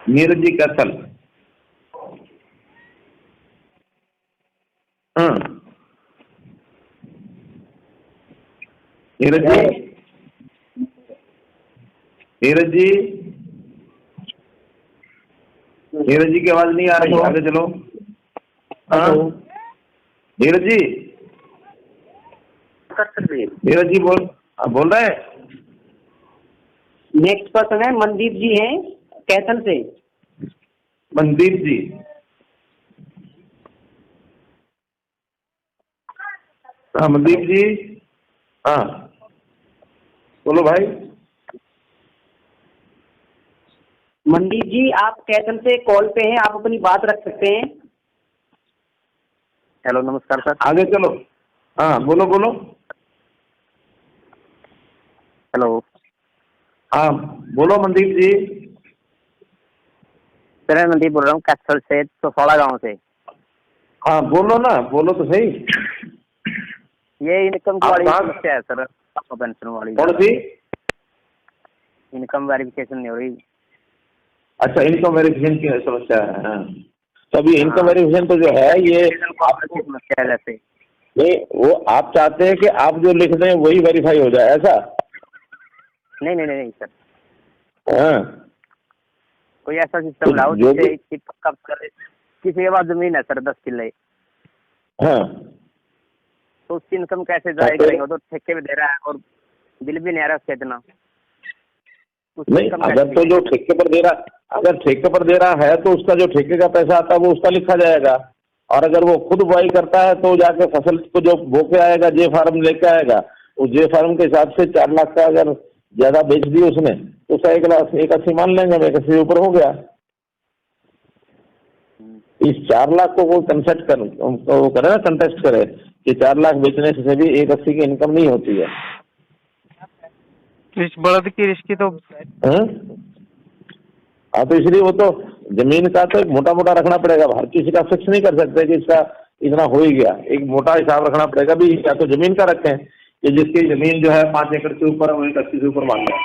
नीरज जी कैथल। नीरज जी, नीरज जी, नीरज जी की आवाज नहीं आ रही, आगे चलो। हाँ नीरज जी, नीरज जी बोल रहे हैं। नेक्स्ट पर्सन है मनदीप जी हैं कैथल से। मनदीप जी, हाँ मनदीप जी, हाँ बोलो भाई। मनदीप जी आप कैथल से कॉल पे हैं, आप अपनी बात रख सकते हैं। हेलो नमस्कार सर। आगे चलो। हाँ बोलो बोलो। हेलो। हाँ बोलो मनदीप जी। सर मैं मनदीप बोल रहा हूँ कैथल से, तो सोड़ा गाँव से। हाँ बोलो ना, बोलो तो सही। ये इनकम वाली समस्या है सर, पेंशन वाली। कौन सी? इनकम वेरिफिकेशन नहीं हो रही। अच्छा इनकम वेरिफिकेशन की समस्या है। हाँ तो अभी इनकम वेरिफिकेशन तो जो है ये समस्या है। जैसे नहीं, वो आप चाहते हैं कि आप जो लिख दें वही वेरीफाई हो जाए, ऐसा? नहीं सर, हाँ, कोई ऐसा सिस्टम लाओ जो जिससे कि पक्का करे। किसी के पास जमीन है सर 10 किले, हाँ, तो उसकी इनकम कैसे जारी करेंगे? वो तो ठेके पे दे रहा है और बिल भी नहीं आ रहा उसका इतना। नहीं, अगर तो जो ठेके पर दे रहा, अगर ठेके पर दे रहा है तो उसका जो ठेके का पैसा आता है वो उसका लिखा जाएगा, और अगर वो खुद बुआई करता है तो जाके फसल को जो बो के आएगा, जे फार्म लेके आएगा, उस जे फार्म के हिसाब से 4 लाख का अगर ज्यादा बेच दी उसने तो उसका 1,80,000 मान लेंगे, 1,80,000 ऊपर हो गया। इस 4 लाख को वो कंसेप्ट वो करे ना, कंटेस्ट करे कि 4 लाख बेचने से भी 1,80,000 की इनकम नहीं होती है। इस बड़द की रिस्की तो हाँ, तो इसलिए वो तो जमीन का तो मोटा मोटा रखना पड़ेगा, हर किसी का फिक्स नहीं कर सकते कि इसका इतना हो ही गया। एक मोटा हिसाब रखना पड़ेगा भी, या तो जमीन का रखें कि जिसकी जमीन जो है 5 एकड़ से ऊपर है वो 1,80,000 से ऊपर मान लें,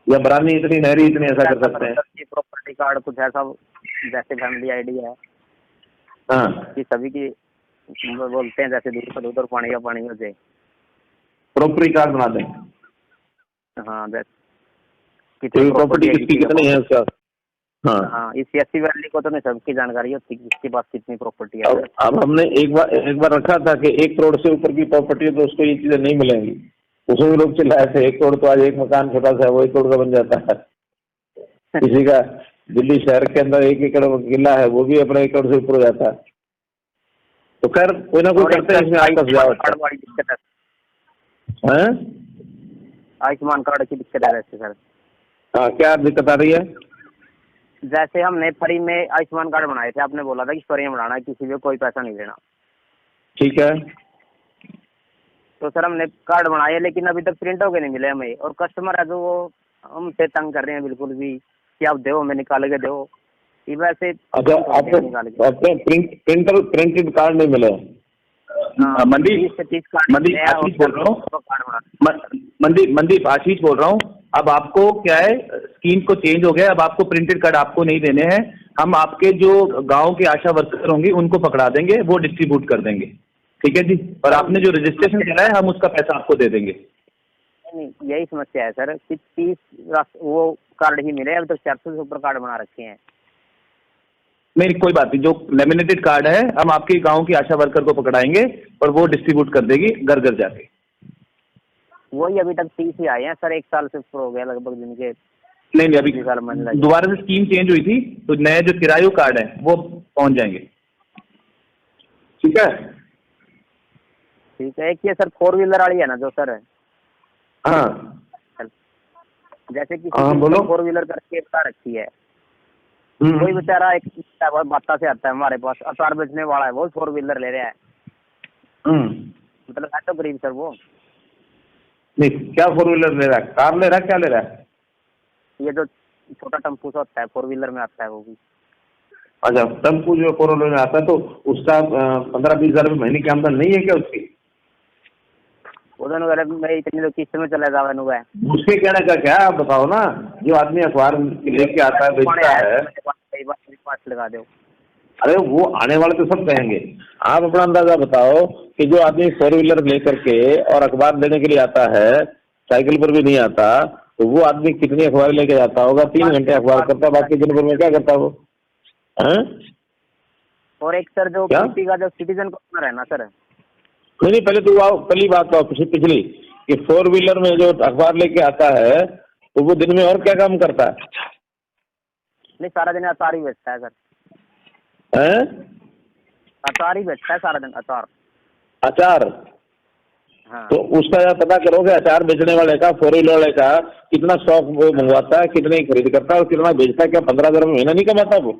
या बरानी इतनी, नहरी इतनी, ऐसा कर सकते हैं। प्रॉपर्टी कार्ड कुछ ऐसा जैसे फैमिली आईडी है, हाँ, कि सभी की बोलते हैं जैसे दूर उधर पानी का पानी हो जाए, प्रॉपर्टी कार्ड बना दें। हाँ, प्रॉपर्टी किसकी कितनी है उसका। हाँ, इस एससी वैली को तो नहीं सबकी जानकारी होती कि किसके पास कितनी प्रॉपर्टी है। अब हमने एक बार रखा था कि 1 करोड़ से ऊपर की प्रॉपर्टी है तो उसको ये चीजें नहीं मिलेंगी। उसमें भी लोग चिल्लाए थे 1 करोड़ तो आज एक मकान छोटा सा है वो 1 करोड़ का बन जाता है। किसी का दिल्ली शहर के अंदर 1 एकड़ किला है वो भी अपने 1 करोड़ से ऊपर हो जाता है। तो खैर कोई ना कोई करते हैं इसमें आपका सुझाव है। आयुष्मान कार्ड की दिक्कत है वैसे सर। हाँ, क्या दिक्कत आ रही है? जैसे हमने फरी में आयुष्मान कार्ड बनाए थे, आपने बोला था कि फरी में बनाना है, किसी पे कोई पैसा नहीं देना। ठीक है। तो सर हमने कार्ड बनाए लेकिन अभी तक प्रिंट होके नहीं मिले हमें, और कस्टमर है जो वो हमसे तंग कर रहे हैं बिल्कुल भी कि आप दो, हमें निकाल के दो। वैसे अच्छा, आपको प्रिंटेड कार्ड नहीं मिले? मनदीप आशीष बोल रहा हूँ। अब आपको क्या है, स्कीम को चेंज हो गया, अब आपको प्रिंटेड कार्ड आपको नहीं देने हैं, हम आपके जो गांव के आशा वर्कर होंगे उनको पकड़ा देंगे, वो डिस्ट्रीब्यूट कर देंगे। ठीक है जी, और आपने जो रजिस्ट्रेशन करा है हम उसका पैसा आपको दे देंगे। नहीं, यही समस्या है सर कि 30 वो कार्ड ही मिले, अब तो 400 से ऊपर कार्ड बना रखे हैं। नहीं, कोई बात नहीं, जो लेमिनेटेड कार्ड है हम आपके गांव की आशा वर्कर को पकड़ाएंगे और वो डिस्ट्रीब्यूट कर देगी घर घर जाके। वही अभी तक 30 ही आए हैं सर, 1 साल से ऊपर हो गया लगभग जिनके। नहीं, अभी दोबारा से स्कीम चेंज हुई थी तो नए जो किरायु कार्ड है वो पहुंच जाएंगे। ठीक है, ठीक है। एक ये सर 4 व्हीलर वाली है ना जो सर है, हाँ जैसे कि 4 व्हीलर करके बता रखी है, कोई बेचारा एक बाता से आता है हमारे पास, अचार बेचने वाला है, वो 4 व्हीलर ले रहा है, मतलब है तो गरीब सर वो। नहीं, क्या 4 व्हीलर ले रहा है? कार ले रहा है? क्या ले रहा है? ये जो छोटा टेम्पू सा होता है 4 व्हीलर में आता है वो भी। अच्छा, टेम्पू जो 4 व्हीलर में आता है तो उसका 15-20 हजार महीने की आमदन नहीं है क्या उसकी? वो दोनों मैं इतनी तो किस्त में चला जावा नुआ है। उसके कहने का क्या, आप बताओ ना। जो आदमी अखबार लेके आता है, बेचता है, लगा दो। अरे वो आने वाले तो सब कहेंगे। आप अपना अंदाजा बताओ कि जो आदमी 4 व्हीलर लेकर के और अखबार लेने के लिए आता है, साइकिल पर भी नहीं आता, तो वो आदमी कितनी अखबार लेके जाता होगा? 3 घंटे अखबार करता, बाकी दिन भर में क्या करता वो? और एक सर जो पीपी का जो सिटीजन कॉर्नर है ना सर, नहीं, पहले तो आओ, पहली बात तो पिछली कि 4 व्हीलर में जो अखबार लेके आता है तो वो दिन में और क्या काम करता है? नहीं, सारा दिन अचार ही बेचता है सर। अचार ही बेचता है सारा दिन, अचार। हाँ। तो उसका यार पता करोगे अचार बेचने वाले का, 4 व्हीलर वाले का कितना स्टॉक वो मंगवाता है, कितने खरीद करता है और कितना बेचता है? क्या 15,000 महीना नहीं कमाता वो?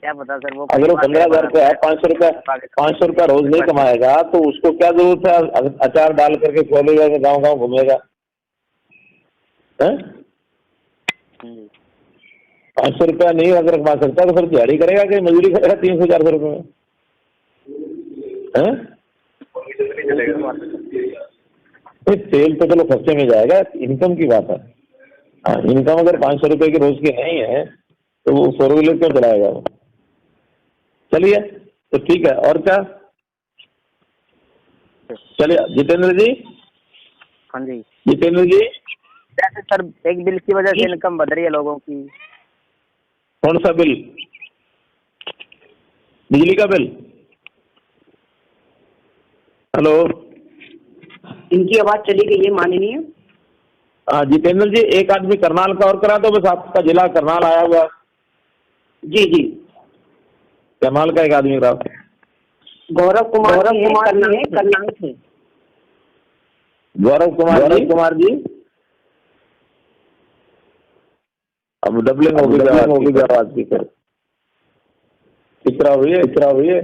क्या पता सर वो। अगर वो 15,000 रुपया है, 500 रुपया रोज नहीं कमाएगा तो उसको क्या जरूरत है अचार डाल करके 4 व्हीलर में गाँव गाँव घूमेगा? 500 रुपया नहीं अगर कमा सकता तो फिर दिहाड़ी करेगा कि मजदूरी करेगा 300-400 रुपये में? तेल तो चलो खर्चे में जाएगा, इनकम की बात है। हाँ, इनकम अगर 500 रुपये की रोज की नहीं है तो वो 4 व्हीलर क्यों चलाएगा वो? चलिए, तो ठीक है, और क्या? चलिए जितेंद्र जी। हाँ जी। जितेंद्र जी, जैसे सर एक बिल की वजह से इनकम बढ़ रही है लोगों की। कौन सा बिल? बिजली का बिल? हेलो, इनकी आवाज चली गई है माननीय। हाँ जितेंद्र जी, एक आदमी करनाल का और करा दो बस, आपका जिला करनाल आया हुआ। जी जी, करनाल का एक आदमी करा। गौरव कुमार है करनाल से। गौरव कुमार जी। अब डबलिंग होगी आवाज की। कितना हुई है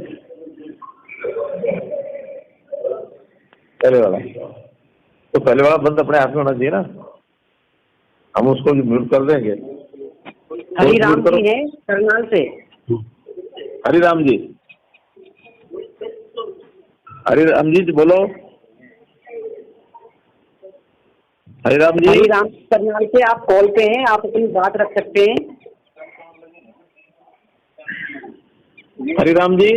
पहले वाला? तो पहले वाला बंद अपने हाथ में होना चाहिए ना, हम उसको म्यूट कर देंगे। हरिराम जी है करनाल से। हरिराम जी बोलो। हरिराम करनाल से आप कॉल पे हैं, आप अपनी बात रख सकते हैं। हरिराम जी,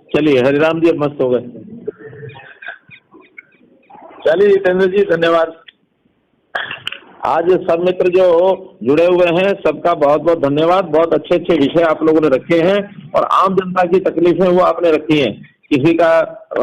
चलिए हरिराम जी अब मस्त हो गए। चलिए जितेंद्र जी धन्यवाद। आज सब मित्र जो जुड़े हुए हैं सबका बहुत बहुत धन्यवाद। बहुत अच्छे अच्छे विषय आप लोगों ने रखे हैं और आम जनता की तकलीफें वो आपने रखी हैं। किसी का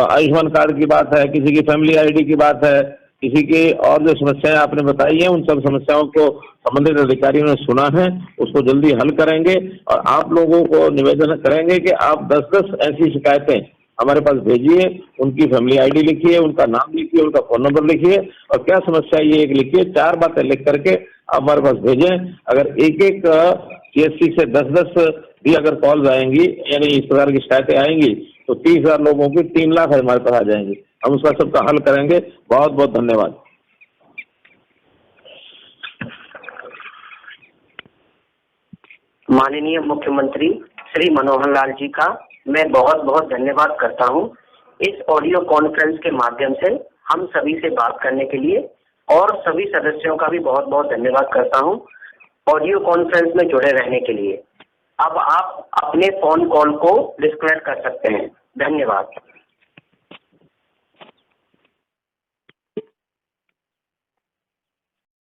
आयुष्मान कार्ड की बात है, किसी की फैमिली आईडी की बात है, किसी की और जो समस्याएं आपने बताई हैं उन सब समस्याओं को संबंधित अधिकारियों ने सुना है, उसको जल्दी हल करेंगे। और आप लोगों को निवेदन करेंगे कि आप 10-10 ऐसी शिकायतें हमारे पास भेजिए, उनकी फैमिली आईडी लिखिए, उनका नाम लिखिए, उनका फोन नंबर लिखिए और क्या समस्या ये एक लिखिए, 4 बातें लिख करके आप हमारे पास भेजें। अगर एक एक CSC से 10-10 भी अगर कॉल्स आएंगी, यानी इस प्रकार की शिकायतें आएंगी, तो 30,000 लोगों की 3 लाख हमारे पास आ जाएंगे। हम उसका सबका हल करेंगे। बहुत बहुत धन्यवाद। माननीय मुख्यमंत्री श्री मनोहर लाल जी का मैं बहुत बहुत धन्यवाद करता हूं इस ऑडियो कॉन्फ्रेंस के माध्यम से हम सभी से बात करने के लिए, और सभी सदस्यों का भी बहुत बहुत धन्यवाद करता हूं ऑडियो कॉन्फ्रेंस में जुड़े रहने के लिए। अब आप अपने फोन कॉल को डिस्कनेक्ट कर सकते हैं। धन्यवाद।